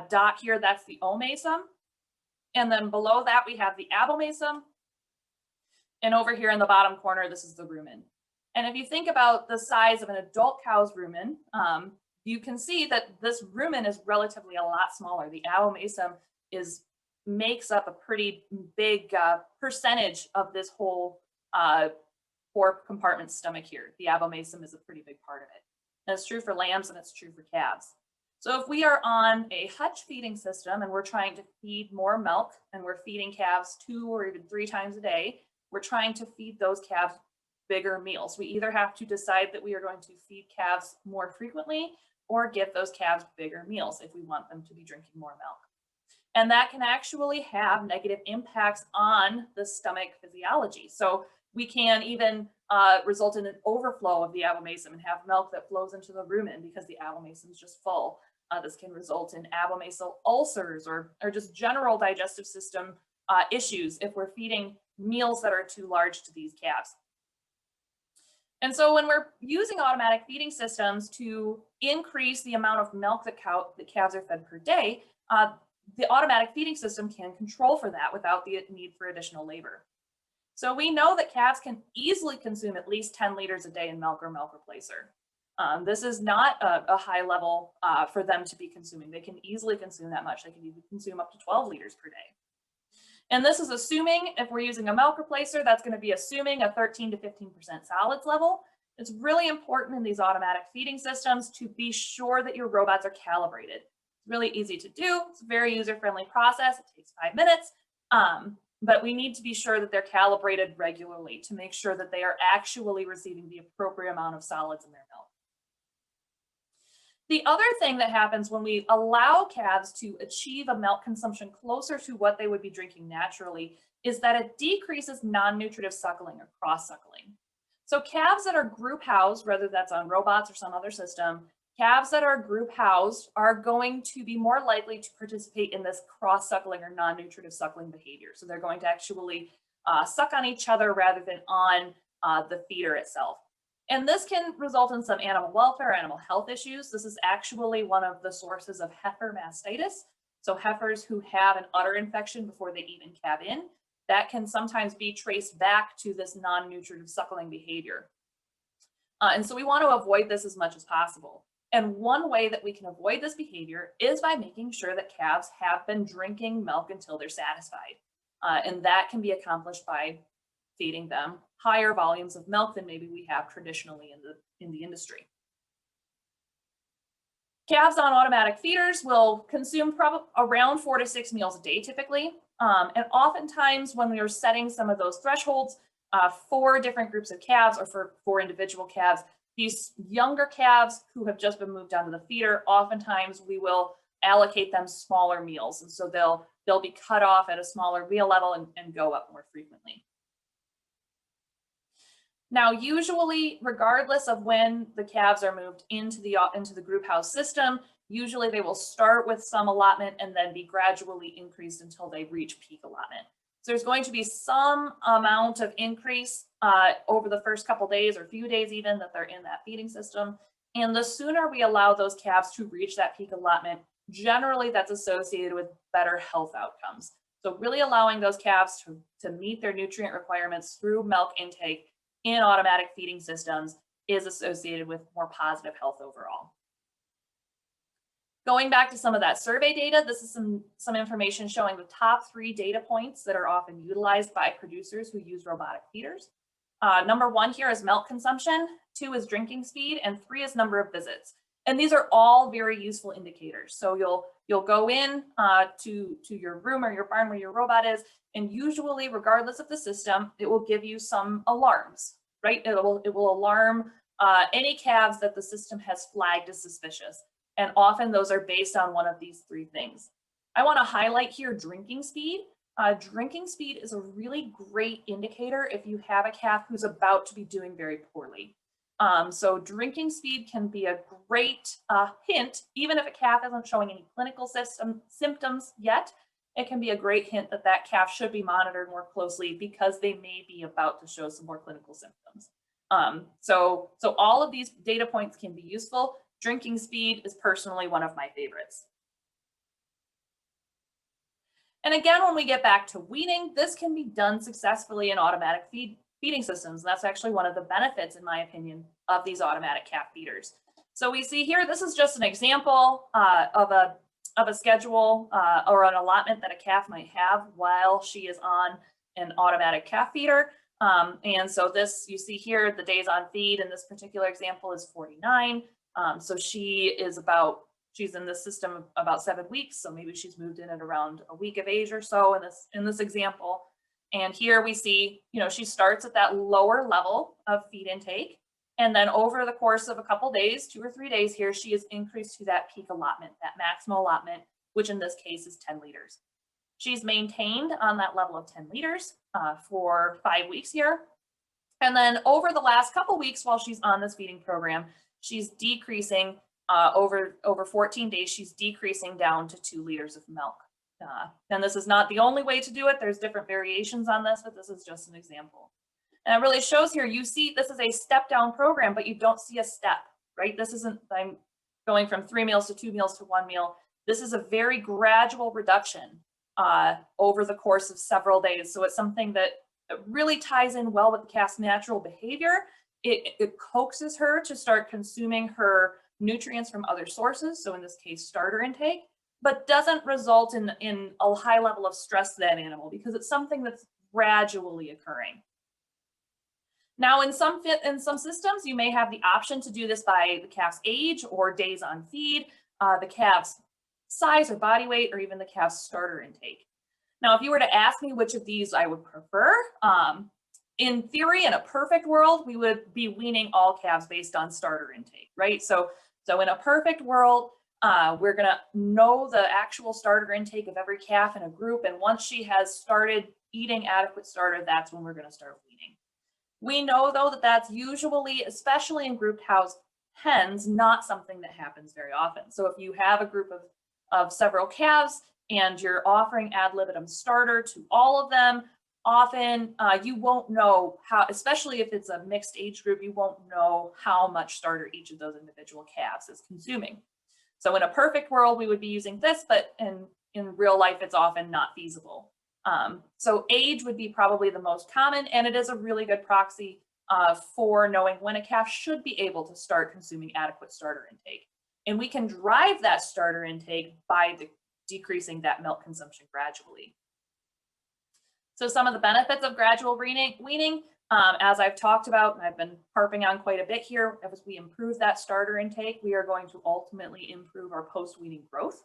dot here, that's the omasum. And then below that, we have the abomasum. And over here in the bottom corner, this is the rumen. And if you think about the size of an adult cow's rumen, you can see that this rumen is relatively a lot smaller. The abomasum makes up a pretty big percentage of this whole 4-compartment stomach here. The abomasum is a pretty big part of it. And it's true for lambs and it's true for calves. So if we are on a hutch feeding system and we're trying to feed more milk and we're feeding calves 2 or even 3 times a day, we're trying to feed those calves bigger meals. We either have to decide that we are going to feed calves more frequently or give those calves bigger meals if we want them to be drinking more milk. And that can actually have negative impacts on the stomach physiology. So we can even result in an overflow of the abomasum and have milk that flows into the rumen because the abomasum is just full. This can result in abomasal ulcers or just general digestive system issues if we're feeding meals that are too large to these calves. And so when we're using automatic feeding systems to increase the amount of milk that calves are fed per day, the automatic feeding system can control for that without the need for additional labor. So we know that calves can easily consume at least 10 liters a day in milk or milk replacer. This is not a high level for them to be consuming. They can easily consume that much. They can even consume up to 12 liters per day. And this is assuming, if we're using a milk replacer, that's going to be assuming a 13 to 15% solids level. It's really important in these automatic feeding systems to be sure that your robots are calibrated. It's really easy to do. It's a very user-friendly process. It takes 5 minutes. But we need to be sure that they're calibrated regularly to make sure that they are actually receiving the appropriate amount of solids in their milk. The other thing that happens when we allow calves to achieve a milk consumption closer to what they would be drinking naturally is that it decreases non-nutritive suckling or cross-suckling. So calves that are group housed, whether that's on robots or some other system, calves that are group housed are going to be more likely to participate in this cross-suckling or non-nutritive suckling behavior. So they're going to actually suck on each other rather than on the feeder itself. And this can result in some animal welfare, animal health issues. This is actually one of the sources of heifer mastitis. So heifers who have an udder infection before they even calve in, that can sometimes be traced back to this non-nutritive suckling behavior. And so we want to avoid this as much as possible. And one way that we can avoid this behavior is by making sure that calves have been drinking milk until they're satisfied. And that can be accomplished by feeding them higher volumes of milk than maybe we have traditionally in the industry. Calves on automatic feeders will consume probably around 4 to 6 meals a day typically. And oftentimes when we are setting some of those thresholds for different groups of calves or for individual calves, these younger calves who have just been moved onto the feeder, oftentimes we will allocate them smaller meals. And so they'll be cut off at a smaller meal level and go up more frequently. Now, usually, regardless of when the calves are moved into the group house system, usually they will start with some allotment and then be gradually increased until they reach peak allotment. So there's going to be some amount of increase over the first couple days or few days even that they're in that feeding system. And the sooner we allow those calves to reach that peak allotment, generally that's associated with better health outcomes. So really allowing those calves to meet their nutrient requirements through milk intake in automatic feeding systems is associated with more positive health overall. Going back to some of that survey data, this is some information showing the top 3 data points that are often utilized by producers who use robotic feeders. Number 1 here is milk consumption, 2 is drinking speed, and 3 is number of visits. And these are all very useful indicators. So you'll go in to your room or your barn where your robot is, and usually, regardless of the system, it will give you some alarms, right? It will alarm any calves that the system has flagged as suspicious. And often those are based on one of these 3 things. I want to highlight here drinking speed. Drinking speed is a really great indicator if you have a calf who's about to be doing very poorly. So drinking speed can be a great hint, even if a calf isn't showing any clinical symptoms yet. It can be a great hint that that calf should be monitored more closely because they may be about to show some more clinical symptoms. So all of these data points can be useful. Drinking speed is personally one of my favorites. And again, when we get back to weaning, this can be done successfully in automatic feeding systems. And that's actually one of the benefits, in my opinion, of these automatic calf feeders. So we see here, this is just an example of a schedule or an allotment that a calf might have while she is on an automatic calf feeder. And so this, you see here, the days on feed in this particular example is 49. So she's in this system about 7 weeks. So maybe she's moved in at around a week of age or so in this example. And here we see, she starts at that lower level of feed intake. And then over the course of a couple days, 2 or 3 days here, she is increased to that peak allotment, that maximal allotment, which in this case is 10 liters. She's maintained on that level of 10 liters for 5 weeks here. And then over the last couple weeks while she's on this feeding program, she's decreasing over 14 days, she's decreasing down to 2 liters of milk. And this is not the only way to do it. There's different variations on this, but this is just an example. And it really shows here, you see this is a step down program, but you don't see a step, right? This isn't, I'm going from 3 meals to 2 meals to 1 meal. This is a very gradual reduction over the course of several days. So it's something that really ties in well with the calf's natural behavior. It coaxes her to start consuming her nutrients from other sources, so in this case, starter intake, but doesn't result in a high level of stress to that animal because it's something that's gradually occurring. Now, in some systems, you may have the option to do this by the calf's age or days on feed, the calf's size or body weight, or even the calf's starter intake. Now, if you were to ask me which of these I would prefer, in theory, in a perfect world, we would be weaning all calves based on starter intake, right? So So in a perfect world, we're gonna know the actual starter intake of every calf in a group, and once she has started eating adequate starter, that's when we're gonna start weaning. We know though that that's usually, especially in grouped house hens, not something that happens very often. So if you have a group of several calves and you're offering ad libitum starter to all of them, often you won't know how, especially if it's a mixed age group, you won't know how much starter each of those individual calves is consuming. So in a perfect world, we would be using this, but in real life, it's often not feasible. So age would be probably the most common, and it is a really good proxy for knowing when a calf should be able to start consuming adequate starter intake. And we can drive that starter intake by decreasing that milk consumption gradually. So some of the benefits of gradual weaning, as I've talked about, and I've been harping on quite a bit here, as we improve that starter intake, we are going to ultimately improve our post-weaning growth.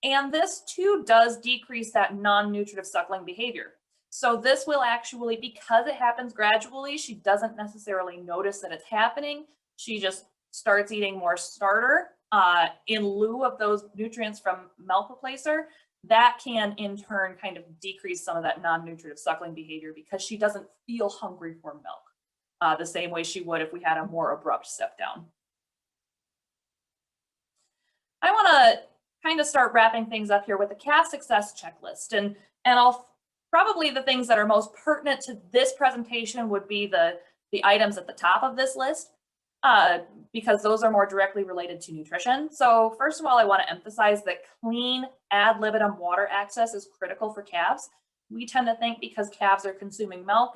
And this too does decrease that non-nutritive suckling behavior. So this will actually, because it happens gradually, she doesn't necessarily notice that it's happening. She just starts eating more starter in lieu of those nutrients from milk replacer. That can in turn kind of decrease some of that non-nutritive suckling behavior because she doesn't feel hungry for milk the same way she would if we had a more abrupt step down. I want to kind of start wrapping things up here with the calf success checklist, and I'll probably the things that are most pertinent to this presentation would be the items at the top of this list, because those are more directly related to nutrition. So first of all, I want to emphasize that clean ad libitum water access is critical for calves. We tend to think because calves are consuming milk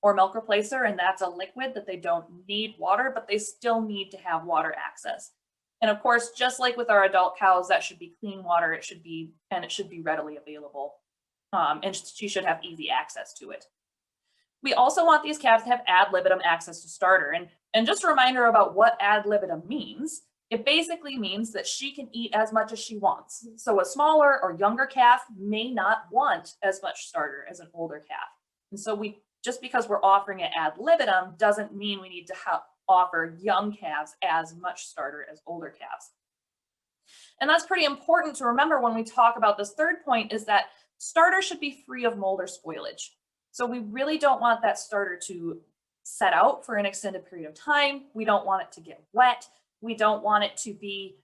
or milk replacer, and that's a liquid, that they don't need water, but they still need to have water access. And of course, just like with our adult cows, that should be clean water. It should be readily available, and she should have easy access to it. We also want these calves to have ad libitum access to starter. And just a reminder about what ad libitum means. It basically means that she can eat as much as she wants. So a smaller or younger calf may not want as much starter as an older calf. And so just because we're offering it ad libitum doesn't mean we need to offer young calves as much starter as older calves. And that's pretty important to remember when we talk about this third point, is that starter should be free of mold or spoilage. So we really don't want that starter to set out for an extended period of time. We don't want it to get wet. We don't want it to be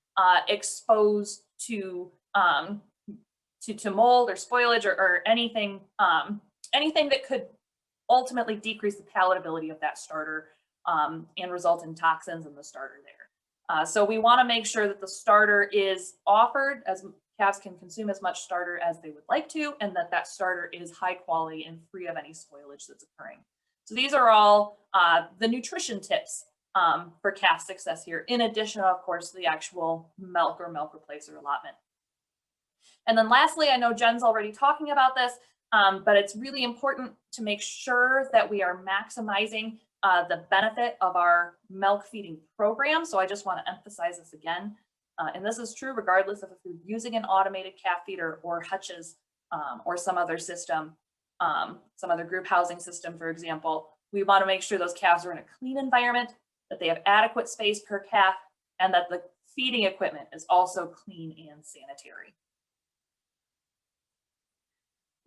exposed to mold or spoilage or anything that could ultimately decrease the palatability of that starter and result in toxins in the starter there. So we want to make sure that the starter is offered, as calves can consume as much starter as they would like to, and that starter is high quality and free of any spoilage that's occurring. So these are all the nutrition tips for calf success here, in addition, of course, to the actual milk or milk replacer allotment. And then lastly, I know Jen's already talking about this, but it's really important to make sure that we are maximizing the benefit of our milk feeding program. So I just want to emphasize this again. And this is true regardless of if you're using an automated calf feeder or hutches or some other system, some other group housing system, for example. We want to make sure those calves are in a clean environment, that they have adequate space per calf, and that the feeding equipment is also clean and sanitary.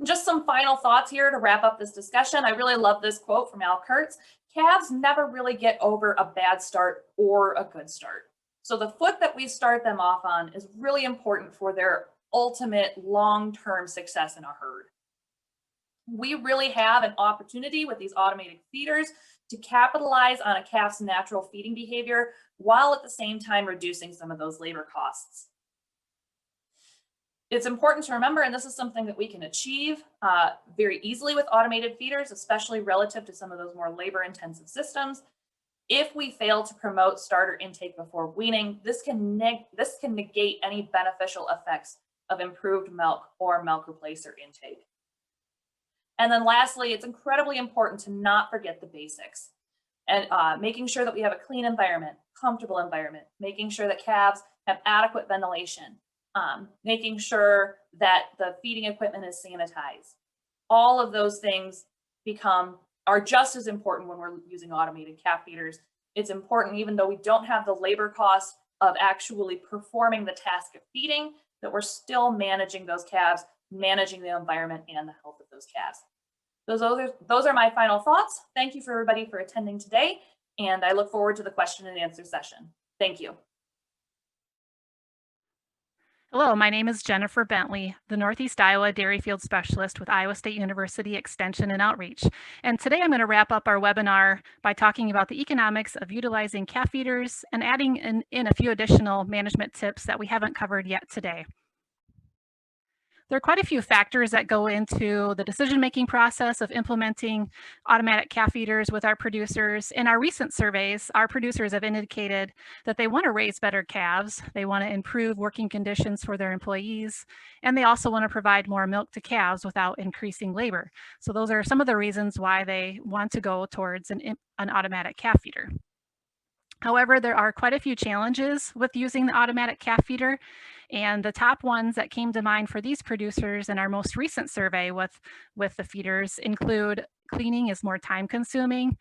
Just some final thoughts here to wrap up this discussion. I really love this quote from Al Kurtz. Calves never really get over a bad start or a good start. So the foot that we start them off on is really important for their ultimate long-term success in a herd. We really have an opportunity with these automated feeders to capitalize on a calf's natural feeding behavior while at the same time reducing some of those labor costs. It's important to remember, and this is something that we can achieve very easily with automated feeders, especially relative to some of those more labor-intensive systems. If we fail to promote starter intake before weaning, this can negate any beneficial effects of improved milk or milk replacer intake. And then lastly, it's incredibly important to not forget the basics, and making sure that we have a clean environment, comfortable environment, making sure that calves have adequate ventilation, making sure that the feeding equipment is sanitized. All of those things are just as important when we're using automated calf feeders. It's important, even though we don't have the labor costs of actually performing the task of feeding, that we're still managing those calves, managing the environment and the health of those calves. Those are my final thoughts. Thank you for everybody for attending today, and I look forward to the question and answer session. Thank you. Hello, my name is Jennifer Bentley, the Northeast Iowa Dairy Field Specialist with Iowa State University Extension and Outreach. And today I'm going to wrap up our webinar by talking about the economics of utilizing calf feeders and adding in a few additional management tips that we haven't covered yet today. There are quite a few factors that go into the decision-making process of implementing automatic calf feeders with our producers. In our recent surveys, our producers have indicated that they want to raise better calves, they want to improve working conditions for their employees, and they also want to provide more milk to calves without increasing labor. So those are some of the reasons why they want to go towards an automatic calf feeder. However, there are quite a few challenges with using the automatic calf feeder, and the top ones that came to mind for these producers in our most recent survey with the feeders include cleaning is more time consuming.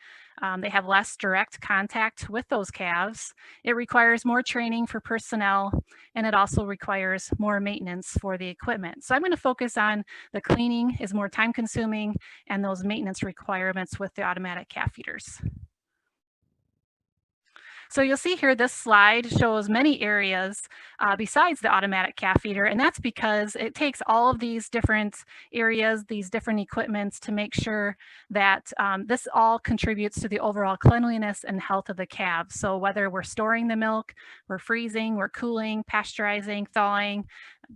They have less direct contact with those calves. It requires more training for personnel, and it also requires more maintenance for the equipment. So I'm going to focus on the cleaning is more time consuming and those maintenance requirements with the automatic calf feeders. So you'll see here this slide shows many areas besides the automatic calf feeder, and that's because it takes all of these different areas, these different equipments to make sure that this all contributes to the overall cleanliness and health of the calves. So whether we're storing the milk, we're freezing, we're cooling, pasteurizing, thawing,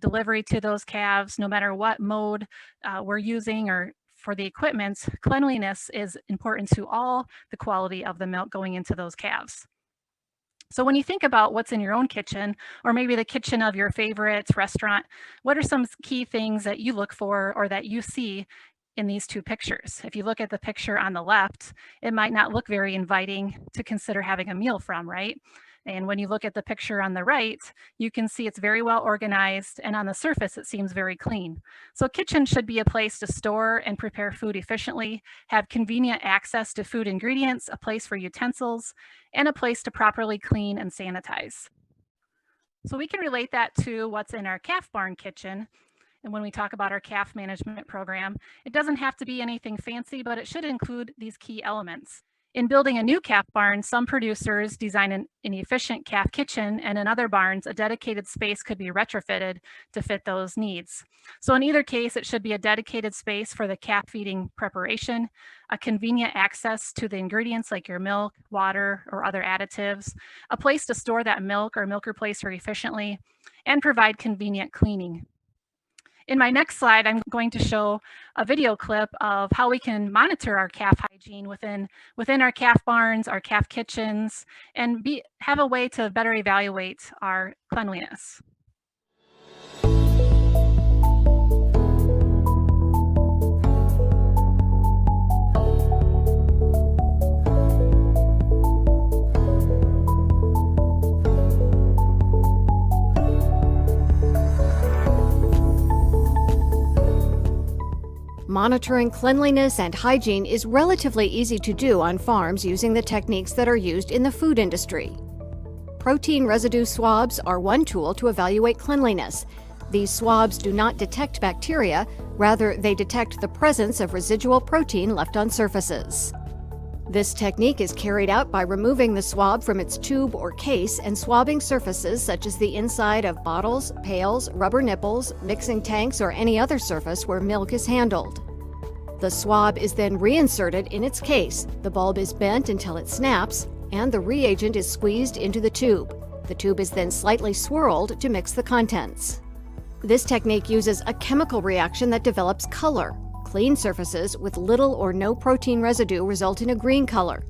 delivery to those calves, no matter what mode we're using or for the equipment, cleanliness is important to all the quality of the milk going into those calves. So when you think about what's in your own kitchen, or maybe the kitchen of your favorite restaurant, what are some key things that you look for or that you see in these two pictures? If you look at the picture on the left, it might not look very inviting to consider having a meal from, right? And when you look at the picture on the right, you can see it's very well organized, and on the surface, it seems very clean. So a kitchen should be a place to store and prepare food efficiently, have convenient access to food ingredients, a place for utensils, and a place to properly clean and sanitize. So we can relate that to what's in our calf barn kitchen. And when we talk about our calf management program, it doesn't have to be anything fancy, but it should include these key elements. In building a new calf barn, some producers design an efficient calf kitchen, and in other barns, a dedicated space could be retrofitted to fit those needs. So in either case, it should be a dedicated space for the calf feeding preparation, a convenient access to the ingredients like your milk, water, or other additives, a place to store that milk or milk replacer efficiently, and provide convenient cleaning. In my next slide, I'm going to show a video clip of how we can monitor our calf hygiene within our calf barns, our calf kitchens, and have a way to better evaluate our cleanliness. Monitoring cleanliness and hygiene is relatively easy to do on farms using the techniques that are used in the food industry. Protein residue swabs are one tool to evaluate cleanliness. These swabs do not detect bacteria, rather they detect the presence of residual protein left on surfaces. This technique is carried out by removing the swab from its tube or case and swabbing surfaces such as the inside of bottles, pails, rubber nipples, mixing tanks, or any other surface where milk is handled. The swab is then reinserted in its case, the bulb is bent until it snaps, and the reagent is squeezed into the tube. The tube is then slightly swirled to mix the contents. This technique uses a chemical reaction that develops color. Clean surfaces with little or no protein residue result in a green color.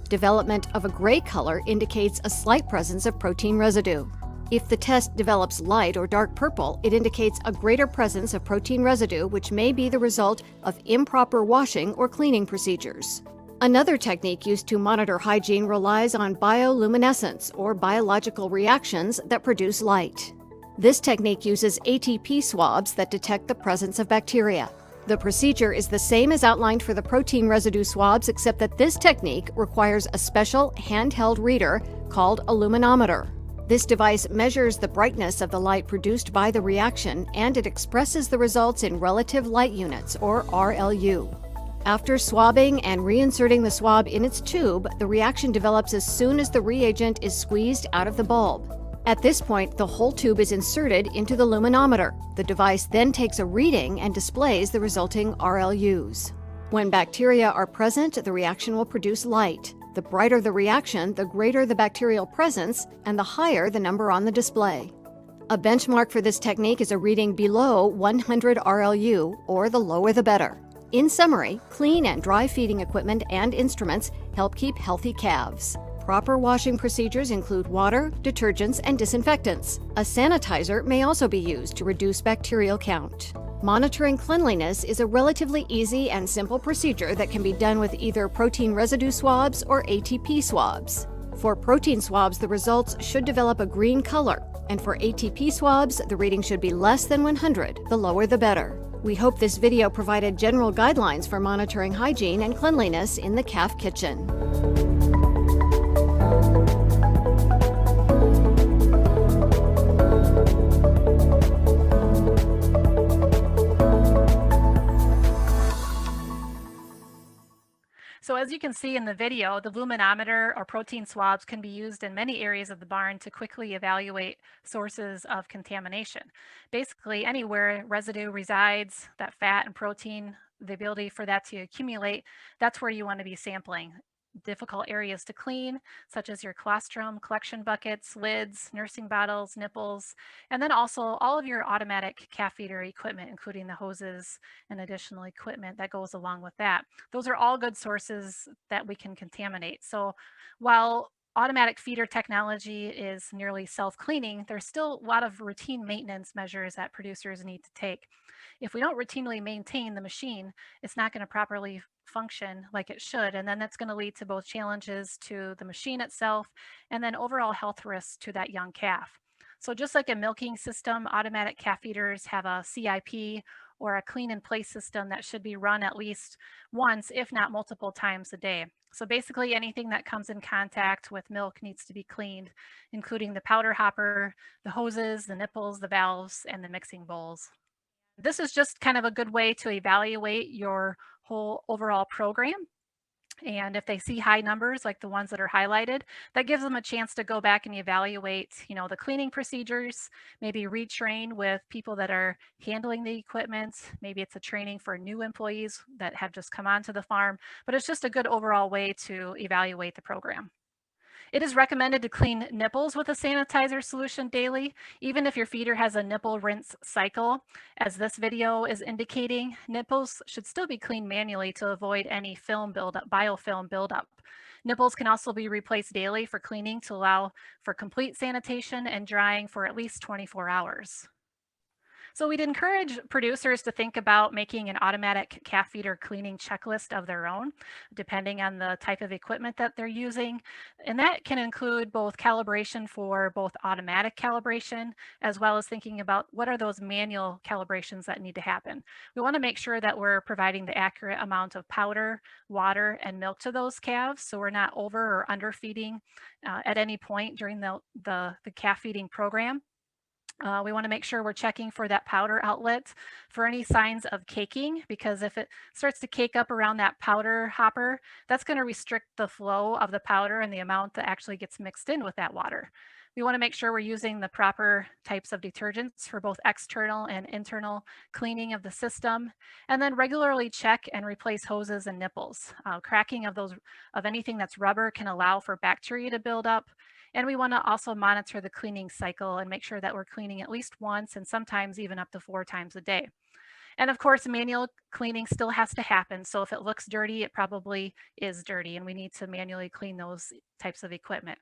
Development of a gray color indicates a slight presence of protein residue. If the test develops light or dark purple, it indicates a greater presence of protein residue, which may be the result of improper washing or cleaning procedures. Another technique used to monitor hygiene relies on bioluminescence, or biological reactions that produce light. This technique uses ATP swabs that detect the presence of bacteria. The procedure is the same as outlined for the protein residue swabs, except that this technique requires a special handheld reader called a luminometer. This device measures the brightness of the light produced by the reaction, and it expresses the results in relative light units, or RLU. After swabbing and reinserting the swab in its tube, the reaction develops as soon as the reagent is squeezed out of the bulb. At this point, the whole tube is inserted into the luminometer. The device then takes a reading and displays the resulting RLUs. When bacteria are present, the reaction will produce light. The brighter the reaction, the greater the bacterial presence, and the higher the number on the display. A benchmark for this technique is a reading below 100 RLU, or the lower the better. In summary, clean and dry feeding equipment and instruments help keep healthy calves. Proper washing procedures include water, detergents, and disinfectants. A sanitizer may also be used to reduce bacterial count. Monitoring cleanliness is a relatively easy and simple procedure that can be done with either protein residue swabs or ATP swabs. For protein swabs, the results should develop a green color, and for ATP swabs, the reading should be less than 100, the lower the better. We hope this video provided general guidelines for monitoring hygiene and cleanliness in the calf kitchen. So as you can see in the video, the luminometer or protein swabs can be used in many areas of the barn to quickly evaluate sources of contamination. Basically, anywhere residue resides, that fat and protein, the ability for that to accumulate, that's where you want to be sampling. Difficult areas to clean, such as your colostrum, collection buckets, lids, nursing bottles, nipples, and then also all of your automatic calf feeder equipment, including the hoses and additional equipment that goes along with that. Those are all good sources that we can contaminate. So while automatic feeder technology is nearly self-cleaning, there's still a lot of routine maintenance measures that producers need to take. If we don't routinely maintain the machine, it's not going to properly function like it should, and then that's going to lead to both challenges to the machine itself and then overall health risks to that young calf. So just like a milking system, automatic calf feeders have a CIP or a clean in place system that should be run at least once, if not multiple times a day. So basically anything that comes in contact with milk needs to be cleaned, including the powder hopper, the hoses, the nipples, the valves, and the mixing bowls. This is just kind of a good way to evaluate your whole overall program. And if they see high numbers like the ones that are highlighted, that gives them a chance to go back and evaluate, the cleaning procedures, maybe retrain with people that are handling the equipment. Maybe it's a training for new employees that have just come onto the farm, but it's just a good overall way to evaluate the program. It is recommended to clean nipples with a sanitizer solution daily, even if your feeder has a nipple rinse cycle. As this video is indicating, nipples should still be cleaned manually to avoid any film buildup, biofilm buildup. Nipples can also be replaced daily for cleaning to allow for complete sanitation and drying for at least 24 hours. So we'd encourage producers to think about making an automatic calf feeder cleaning checklist of their own, depending on the type of equipment that they're using. And that can include both calibration for both automatic calibration, as well as thinking about what are those manual calibrations that need to happen. We want to make sure that we're providing the accurate amount of powder, water, and milk to those calves, so we're not over or under feeding at any point during the calf feeding program. We want to make sure we're checking for that powder outlet for any signs of caking, because if it starts to cake up around that powder hopper, that's going to restrict the flow of the powder and the amount that actually gets mixed in with that water. We want to make sure we're using the proper types of detergents for both external and internal cleaning of the system, and then regularly check and replace hoses and nipples. Cracking of anything that's rubber can allow for bacteria to build up. And we want to also monitor the cleaning cycle and make sure that we're cleaning at least once and sometimes even up to 4 times a day. And of course, manual cleaning still has to happen. So if it looks dirty, it probably is dirty, and we need to manually clean those types of equipment.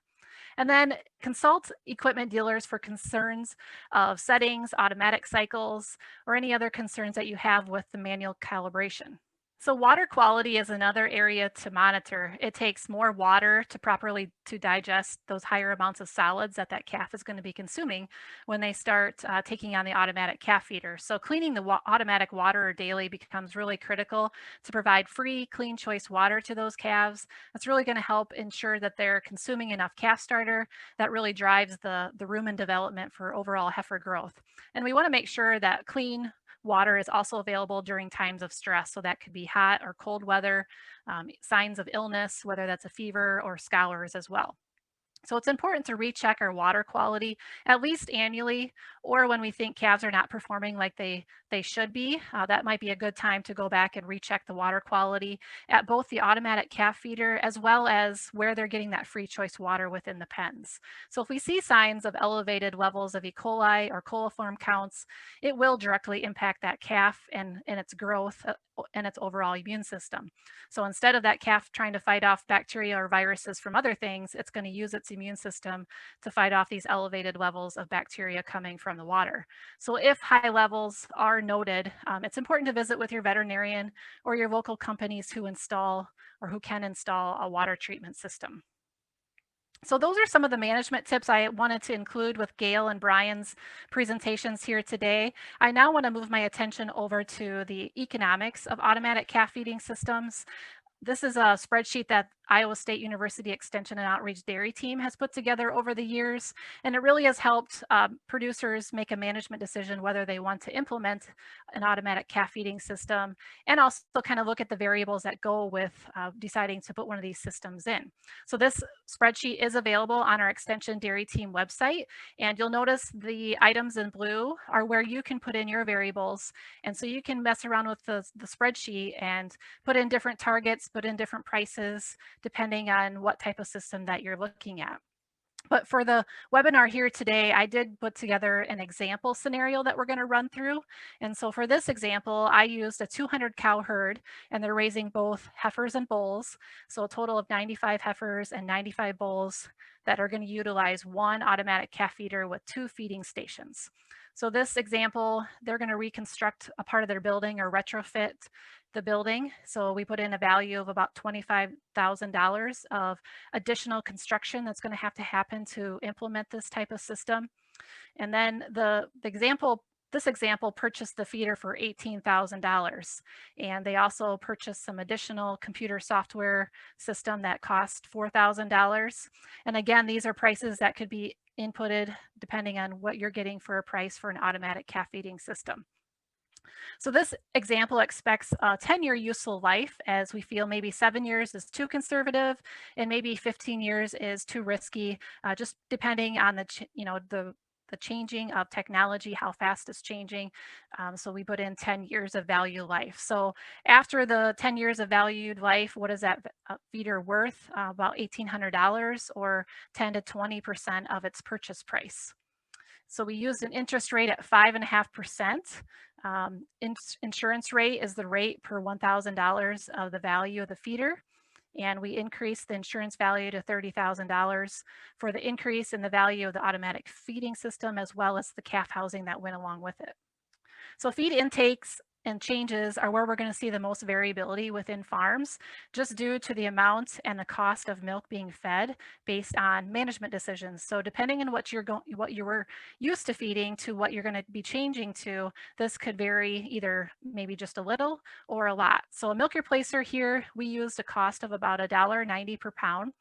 And then consult equipment dealers for concerns of settings, automatic cycles, or any other concerns that you have with the manual calibration. So water quality is another area to monitor. It takes more water to properly digest those higher amounts of solids that calf is going to be consuming when they start taking on the automatic calf feeder. So cleaning the automatic water daily becomes really critical to provide free, clean choice water to those calves. That's really going to help ensure that they're consuming enough calf starter that really drives the rumen development for overall heifer growth. And we want to make sure that clean water is also available during times of stress. So that could be hot or cold weather, signs of illness, whether that's a fever or scours as well. So it's important to recheck our water quality at least annually, or when we think calves are not performing like they should be. That might be a good time to go back and recheck the water quality at both the automatic calf feeder as well as where they're getting that free choice water within the pens. So if we see signs of elevated levels of E. coli or coliform counts, it will directly impact that calf and its growth and its overall immune system. So instead of that calf trying to fight off bacteria or viruses from other things, it's going to use its immune system to fight off these elevated levels of bacteria coming from the water. So if high levels are noted, it's important to visit with your veterinarian or your local companies who install or who can install a water treatment system. So those are some of the management tips I wanted to include with Gail and Brian's presentations here today. I now want to move my attention over to the economics of automatic calf feeding systems. This is a spreadsheet that Iowa State University Extension and Outreach Dairy Team has put together over the years, and it really has helped producers make a management decision whether they want to implement an automatic calf feeding system, and also kind of look at the variables that go with deciding to put one of these systems in. So this spreadsheet is available on our Extension Dairy Team website, and you'll notice the items in blue are where you can put in your variables, and so you can mess around with the spreadsheet and put in different targets, put in different prices, depending on what type of system that you're looking at. But for the webinar here today, I did put together an example scenario that we're going to run through. And so for this example, I used a 200 cow herd, and they're raising both heifers and bulls. So a total of 95 heifers and 95 bulls that are going to utilize one automatic calf feeder with 2 feeding stations. So this example, they're going to reconstruct a part of their building or retrofit the building. So we put in a value of about $25,000 of additional construction that's going to have to happen to implement this type of system. And then this example purchased the feeder for $18,000. And they also purchased some additional computer software system that cost $4,000. And again, these are prices that could be inputted depending on what you're getting for a price for an automatic calf feeding system. So this example expects a 10-year useful life, as we feel maybe 7 years is too conservative and maybe 15 years is too risky, just depending on the changing of technology, how fast it's changing. So we put in 10 years of value life. So after the 10 years of valued life, what is that feeder worth? About $1,800 or 10 to 20% of its purchase price. So we used an interest rate at 5.5%. Insurance rate is the rate per $1,000 of the value of the feeder. And we increased the insurance value to $30,000 for the increase in the value of the automatic feeding system, as well as the calf housing that went along with it. So feed intakes and changes are where we're going to see the most variability within farms, just due to the amount and the cost of milk being fed based on management decisions. So depending on what you were used to feeding to what you're going to be changing to, this could vary either maybe just a little or a lot. So a milk replacer here, we used a cost of about $1.90 per pound.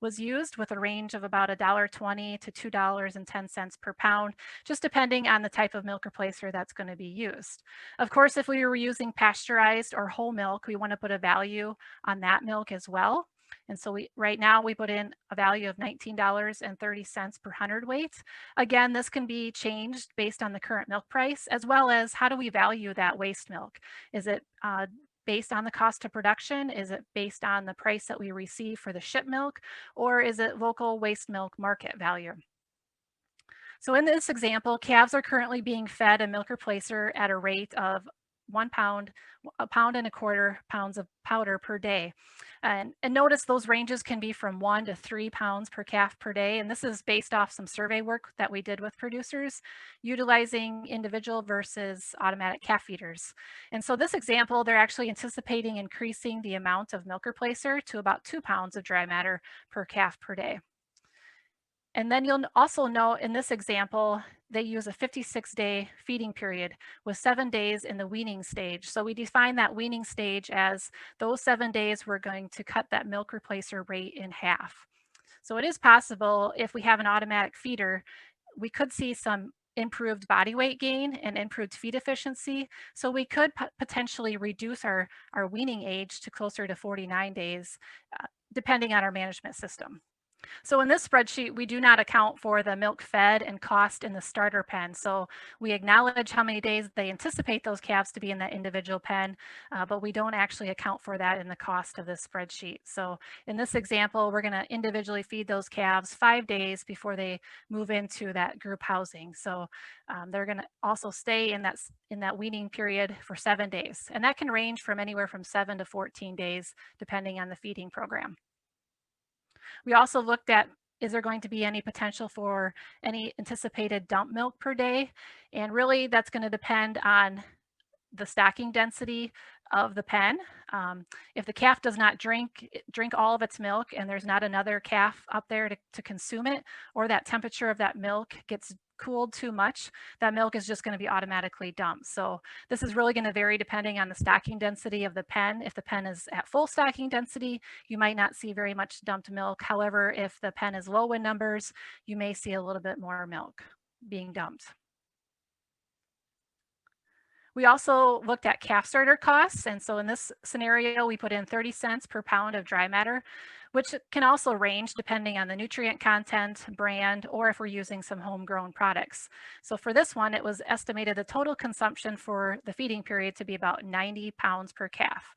Was used with a range of about $1.20 to $2.10 per pound, just depending on the type of milk replacer that's going to be used. Of course, if we were using pasteurized or whole milk, we want to put a value on that milk as well. And so right now we put in a value of $19.30 per hundredweight. Again, this can be changed based on the current milk price, as well as how do we value that waste milk? Is it based on the cost of production? Is it based on the price that we receive for the ship milk? Or is it local waste milk market value? So in this example, calves are currently being fed a milk replacer at a rate of a pound and a quarter pounds of powder per day. And notice those ranges can be from 1 to 3 pounds per calf per day. And this is based off some survey work that we did with producers utilizing individual versus automatic calf feeders. And so this example, they're actually anticipating increasing the amount of milk replacer to about 2 pounds of dry matter per calf per day. And then you'll also note in this example, they use a 56-day feeding period with 7 days in the weaning stage. So we define that weaning stage as those 7 days we're going to cut that milk replacer rate in half. So it is possible if we have an automatic feeder, we could see some improved body weight gain and improved feed efficiency. So we could potentially reduce our weaning age to closer to 49 days, depending on our management system. So in this spreadsheet, we do not account for the milk fed and cost in the starter pen. So we acknowledge how many days they anticipate those calves to be in that individual pen, but we don't actually account for that in the cost of this spreadsheet. So in this example, we're going to individually feed those calves 5 days before they move into that group housing. So they're going to also stay in that weaning period for 7 days. And that can range from anywhere from 7 to 14 days, depending on the feeding program. We also looked at, is there going to be any potential for any anticipated dump milk per day? And really that's going to depend on the stocking density of the pen. If the calf does not drink all of its milk and there's not another calf up there to consume it, or that temperature of that milk gets cooled too much, that milk is just going to be automatically dumped. So this is really going to vary depending on the stocking density of the pen. If the pen is at full stocking density, you might not see very much dumped milk. However, if the pen is low in numbers, you may see a little bit more milk being dumped. We also looked at calf starter costs. And so in this scenario, we put in 30 cents per pound of dry matter, which can also range depending on the nutrient content, brand, or if we're using some homegrown products. So for this one, it was estimated the total consumption for the feeding period to be about 90 pounds per calf.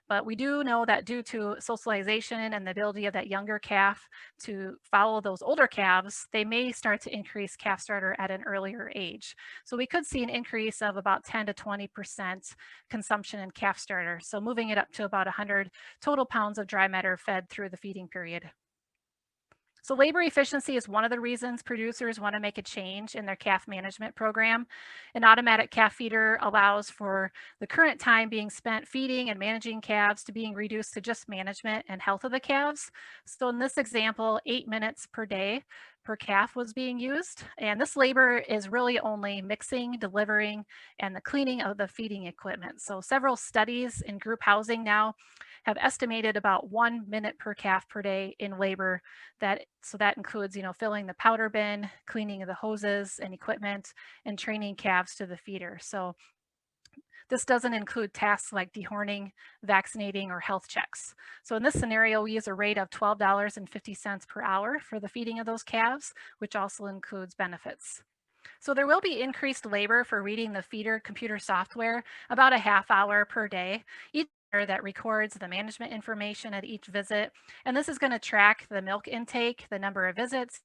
But we do know that due to socialization and the ability of that younger calf to follow those older calves, they may start to increase calf starter at an earlier age. So we could see an increase of about 10 to 20% consumption in calf starter. So moving it up to about 100 total pounds of dry matter fed through the feeding period. So labor efficiency is one of the reasons producers want to make a change in their calf management program. An automatic calf feeder allows for the current time being spent feeding and managing calves to being reduced to just management and health of the calves. So in this example, 8 minutes per day per calf was being used. And this labor is really only mixing, delivering, and the cleaning of the feeding equipment. So several studies in group housing now have estimated about 1 minute per calf per day in labor. So that includes, filling the powder bin, cleaning of the hoses and equipment, and training calves to the feeder. So this doesn't include tasks like dehorning, vaccinating, or health checks. So in this scenario, we use a rate of $12.50 per hour for the feeding of those calves, which also includes benefits. So there will be increased labor for reading the feeder computer software, about a half hour per day. Each that records the management information at each visit. And this is going to track the milk intake, the number of visits,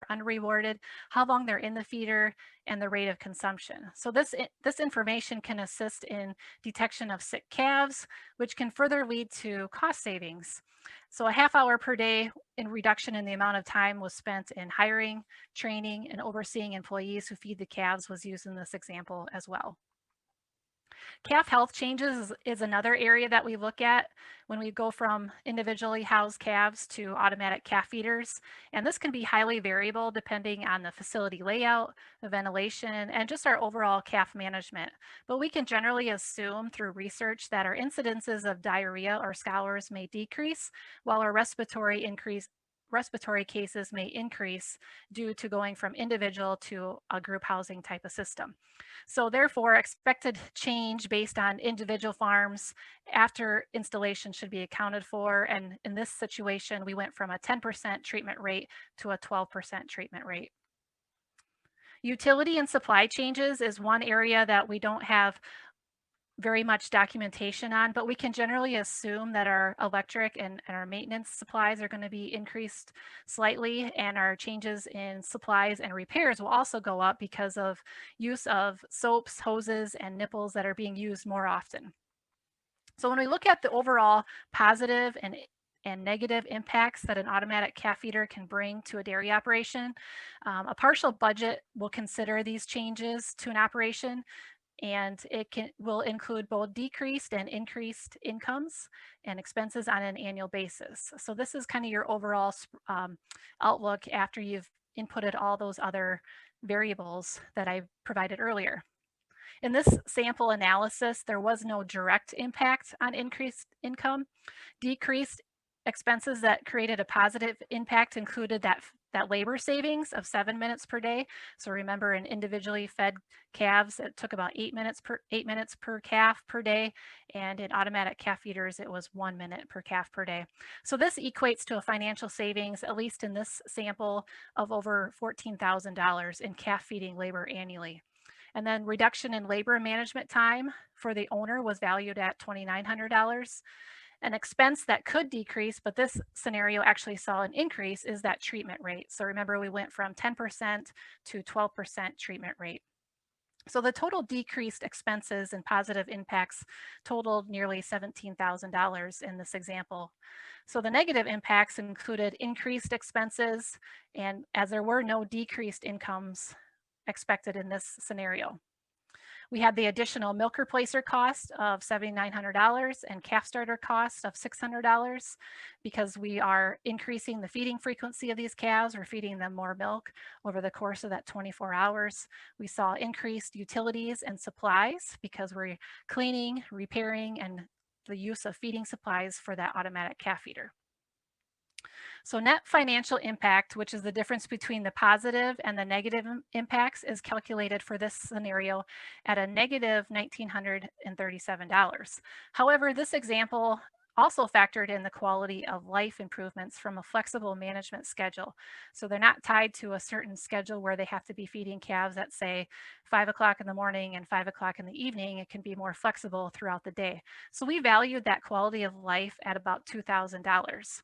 unrewarded, how long they're in the feeder, and the rate of consumption. So this information can assist in detection of sick calves, which can further lead to cost savings. So a half hour per day in reduction in the amount of time was spent in hiring, training, and overseeing employees who feed the calves was used in this example as well. Calf health changes is another area that we look at when we go from individually housed calves to automatic calf feeders. And this can be highly variable depending on the facility layout, the ventilation, and just our overall calf management. But we can generally assume through research that our incidences of diarrhea or scours may decrease, while our respiratory cases may increase due to going from individual to a group housing type of system. So therefore, expected change based on individual farms after installation should be accounted for. And in this situation, we went from a 10% treatment rate to a 12% treatment rate. Utility and supply changes is one area that we don't have very much documentation on, but we can generally assume that our electric and our maintenance supplies are going to be increased slightly, and our changes in supplies and repairs will also go up because of use of soaps, hoses, and nipples that are being used more often. So when we look at the overall positive and negative impacts that an automatic calf feeder can bring to a dairy operation, a partial budget will consider these changes to an operation, and it will include both decreased and increased incomes and expenses on an annual basis. So this is kind of your overall outlook after you've inputted all those other variables that I provided earlier. In this sample analysis, there was no direct impact on increased income. Decreased expenses that created a positive impact included that labor savings of 7 minutes per day. So remember, in individually fed calves, it took about 8 minutes per calf per day, and in automatic calf feeders, it was 1 minute per calf per day. So this equates to a financial savings, at least in this sample, of over $14,000 in calf feeding labor annually. And then reduction in labor management time for the owner was valued at $2,900. An expense that could decrease, but this scenario actually saw an increase, is that treatment rate. So remember, we went from 10% to 12% treatment rate. So the total decreased expenses and positive impacts totaled nearly $17,000 in this example. So the negative impacts included increased expenses, and as there were no decreased incomes expected in this scenario. We had the additional milk replacer cost of $7,900 and calf starter cost of $600 because we are increasing the feeding frequency of these calves. We're feeding them more milk over the course of that 24 hours. We saw increased utilities and supplies because we're cleaning, repairing, and the use of feeding supplies for that automatic calf feeder. So net financial impact, which is the difference between the positive and the negative impacts, is calculated for this scenario at a negative $1,937. However, this example also factored in the quality of life improvements from a flexible management schedule. So they're not tied to a certain schedule where they have to be feeding calves at, say, 5 o'clock in the morning and 5 o'clock in the evening. It can be more flexible throughout the day. So we valued that quality of life at about $2,000.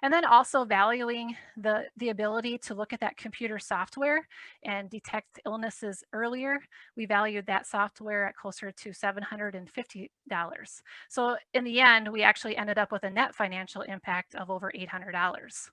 And then also valuing the ability to look at that computer software and detect illnesses earlier. We valued that software at closer to $750. So in the end, we actually ended up with a net financial impact of over $800.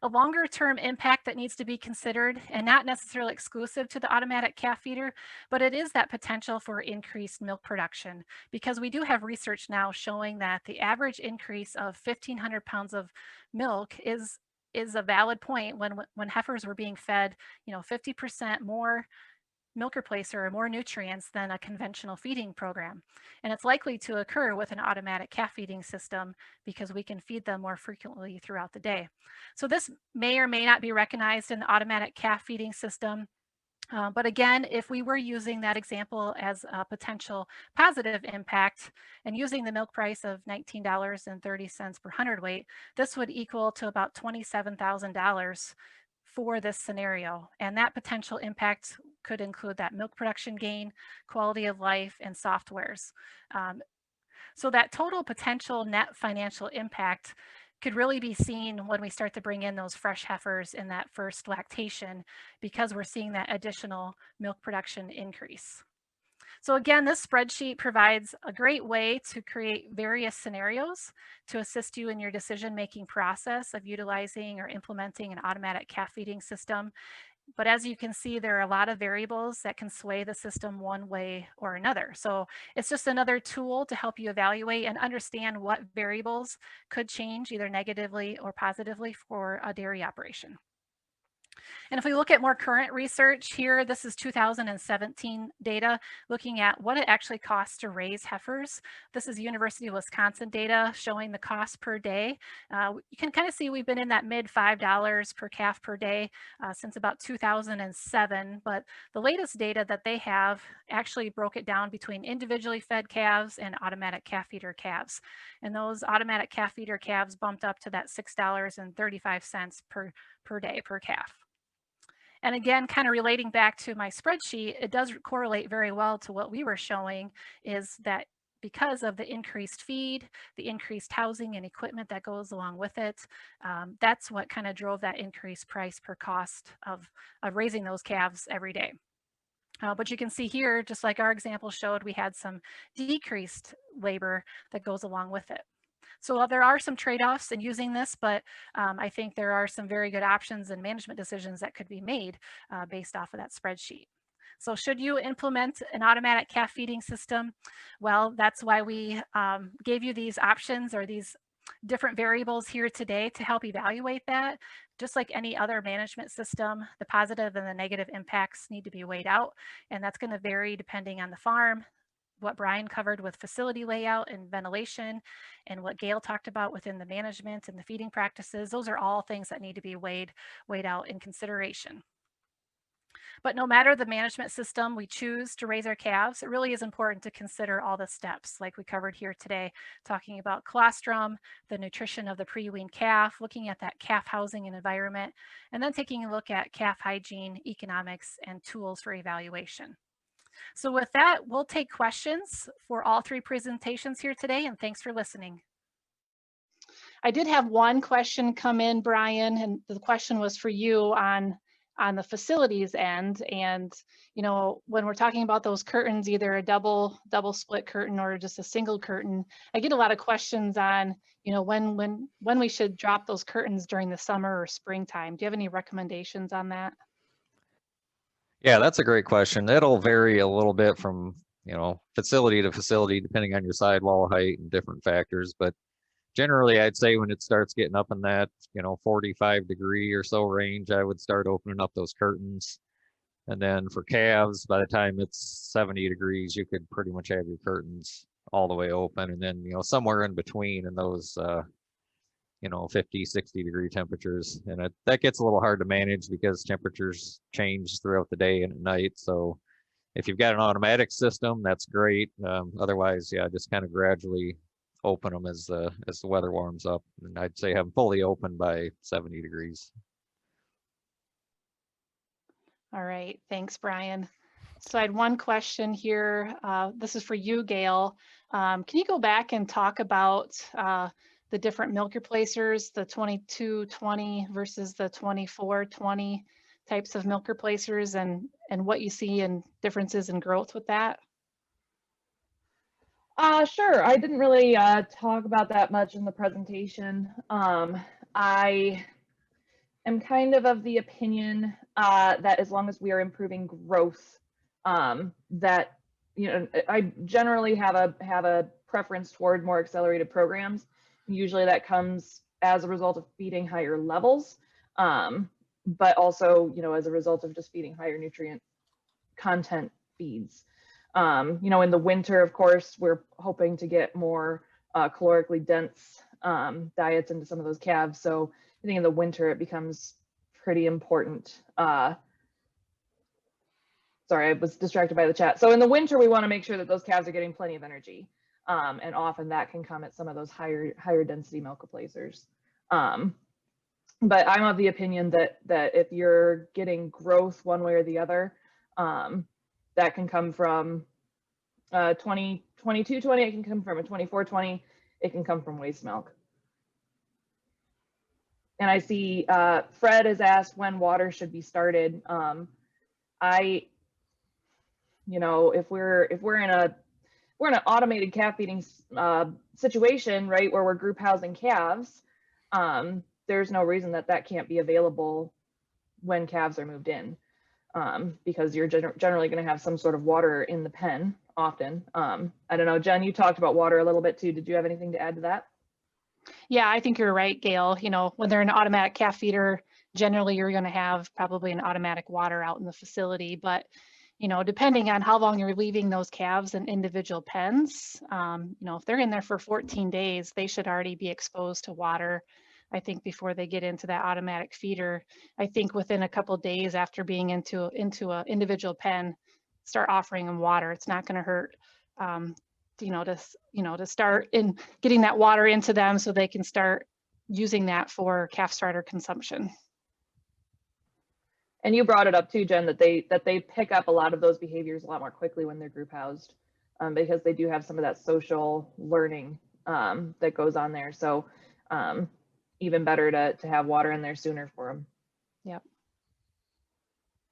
A longer term impact that needs to be considered, and not necessarily exclusive to the automatic calf feeder, but it is that potential for increased milk production, because we do have research now showing that the average increase of 1,500 pounds of milk is a valid point when heifers were being fed, 50% more milk replacer or more nutrients than a conventional feeding program. And it's likely to occur with an automatic calf feeding system because we can feed them more frequently throughout the day. So this may or may not be recognized in the automatic calf feeding system. But again, if we were using that example as a potential positive impact and using the milk price of $19.30 per hundredweight, this would equal to about $27,000 for this scenario. And that potential impact could include that milk production gain, quality of life, and softwares. So that total potential net financial impact could really be seen when we start to bring in those fresh heifers in that first lactation, because we're seeing that additional milk production increase. So again, this spreadsheet provides a great way to create various scenarios to assist you in your decision-making process of utilizing or implementing an automatic calf feeding system. But as you can see, there are a lot of variables that can sway the system one way or another. So it's just another tool to help you evaluate and understand what variables could change either negatively or positively for a dairy operation. And if we look at more current research here, this is 2017 data looking at what it actually costs to raise heifers. This is University of Wisconsin data showing the cost per day. You can kind of see we've been in that mid $5 per calf per day since about 2007, but the latest data that they have actually broke it down between individually fed calves and automatic calf feeder calves. And those automatic calf feeder calves bumped up to that $6.35 per day per calf. And again, kind of relating back to my spreadsheet, it does correlate very well to what we were showing, is that because of the increased feed, the increased housing and equipment that goes along with it, that's what kind of drove that increased price per cost of raising those calves every day. But you can see here, just like our example showed, we had some decreased labor that goes along with it. So there are some trade-offs in using this, but I think there are some very good options and management decisions that could be made based off of that spreadsheet. So should you implement an automatic calf feeding system? Well, that's why we gave you these options or these different variables here today to help evaluate that. Just like any other management system, the positive and the negative impacts need to be weighed out, and that's going to vary depending on the farm, what Brian covered with facility layout and ventilation, and what Gail talked about within the management and the feeding practices. Those are all things that need to be weighed out in consideration. But no matter the management system we choose to raise our calves, it really is important to consider all the steps like we covered here today, talking about colostrum, the nutrition of the pre-weaned calf, looking at that calf housing and environment, and then taking a look at calf hygiene, economics, and tools for evaluation. So with that, we'll take questions for all three presentations here today, and thanks for listening. I did have one question come in, Brian, and the question was for you on the facilities end. And, you know, when we're talking about those curtains, either a double split curtain or just a single curtain, I get a lot of questions on, you know, when we should drop those curtains during the summer or springtime. Do you have any recommendations on that? Yeah, that's a great question. It'll vary a little bit from, you know, facility to facility, depending on your sidewall height and different factors. But generally, I'd say when it starts getting up in that, you know, 45-degree or so range, I would start opening up those curtains. And then for calves, by the time it's 70 degrees, you could pretty much have your curtains all the way open. And then, you know, somewhere in between in those, you know, 50, 60-degree temperatures. And that gets a little hard to manage because temperatures change throughout the day and at night. So if you've got an automatic system, that's great. Otherwise, yeah, just kind of gradually open them as the weather warms up. And I'd say have them fully open by 70 degrees. All right, thanks, Brian. So I had one question here. This is for you, Gail. Can you go back and talk about the different milk replacers, the 2220 versus the 2420 types of milk replacers, and what you see in differences in growth with that? Sure. I didn't really talk about that much in the presentation. I am kind of the opinion that as long as we are improving growth, that, you know, I generally have a preference toward more accelerated programs. Usually that comes as a result of feeding higher levels, but also, you know, as a result of just feeding higher nutrient content feeds. You know, in the winter, of course, we're hoping to get more calorically dense diets into some of those calves. So I think in the winter it becomes pretty important. Sorry, I was distracted by the chat. So in the winter, we want to make sure that those calves are getting plenty of energy. And often that can come at some of those higher density milk replacers. But I'm of the opinion that if you're getting growth one way or the other, that can come from 2220, it can come from a 2420, it can come from waste milk. And I see Fred has asked when water should be started. You know, if we're in an automated calf feeding situation, right, where we're group housing calves, there's no reason that can't be available when calves are moved in, because you're generally going to have some sort of water in the pen often. I don't know, Jen, you talked about water a little bit too. Did you have anything to add to that? Yeah, I think you're right, Gail. You know, when they're an automatic calf feeder, generally you're going to have probably an automatic water out in the facility. But, you know, depending on how long you're leaving those calves in individual pens, you know, if they're in there for 14 days, they should already be exposed to water, I think, before they get into that automatic feeder. I think within a couple of days after being into an individual pen, start offering them water. It's not going to hurt, to start in getting that water into them so they can start using that for calf starter consumption. And you brought it up too, Jen, that they pick up a lot of those behaviors a lot more quickly when they're group housed, because they do have some of that social learning that goes on there. So even better to have water in there sooner for them. Yep.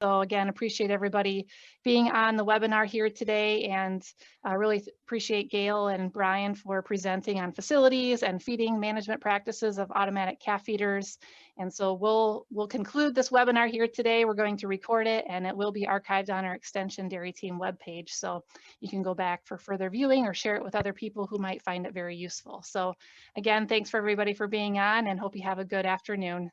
So again, appreciate everybody being on the webinar here today, and really appreciate Gail and Brian for presenting on facilities and feeding management practices of automatic calf feeders. And so we'll conclude this webinar here today. We're going to record it, and it will be archived on our Extension Dairy Team webpage. So you can go back for further viewing or share it with other people who might find it very useful. So again, thanks for everybody for being on, and hope you have a good afternoon.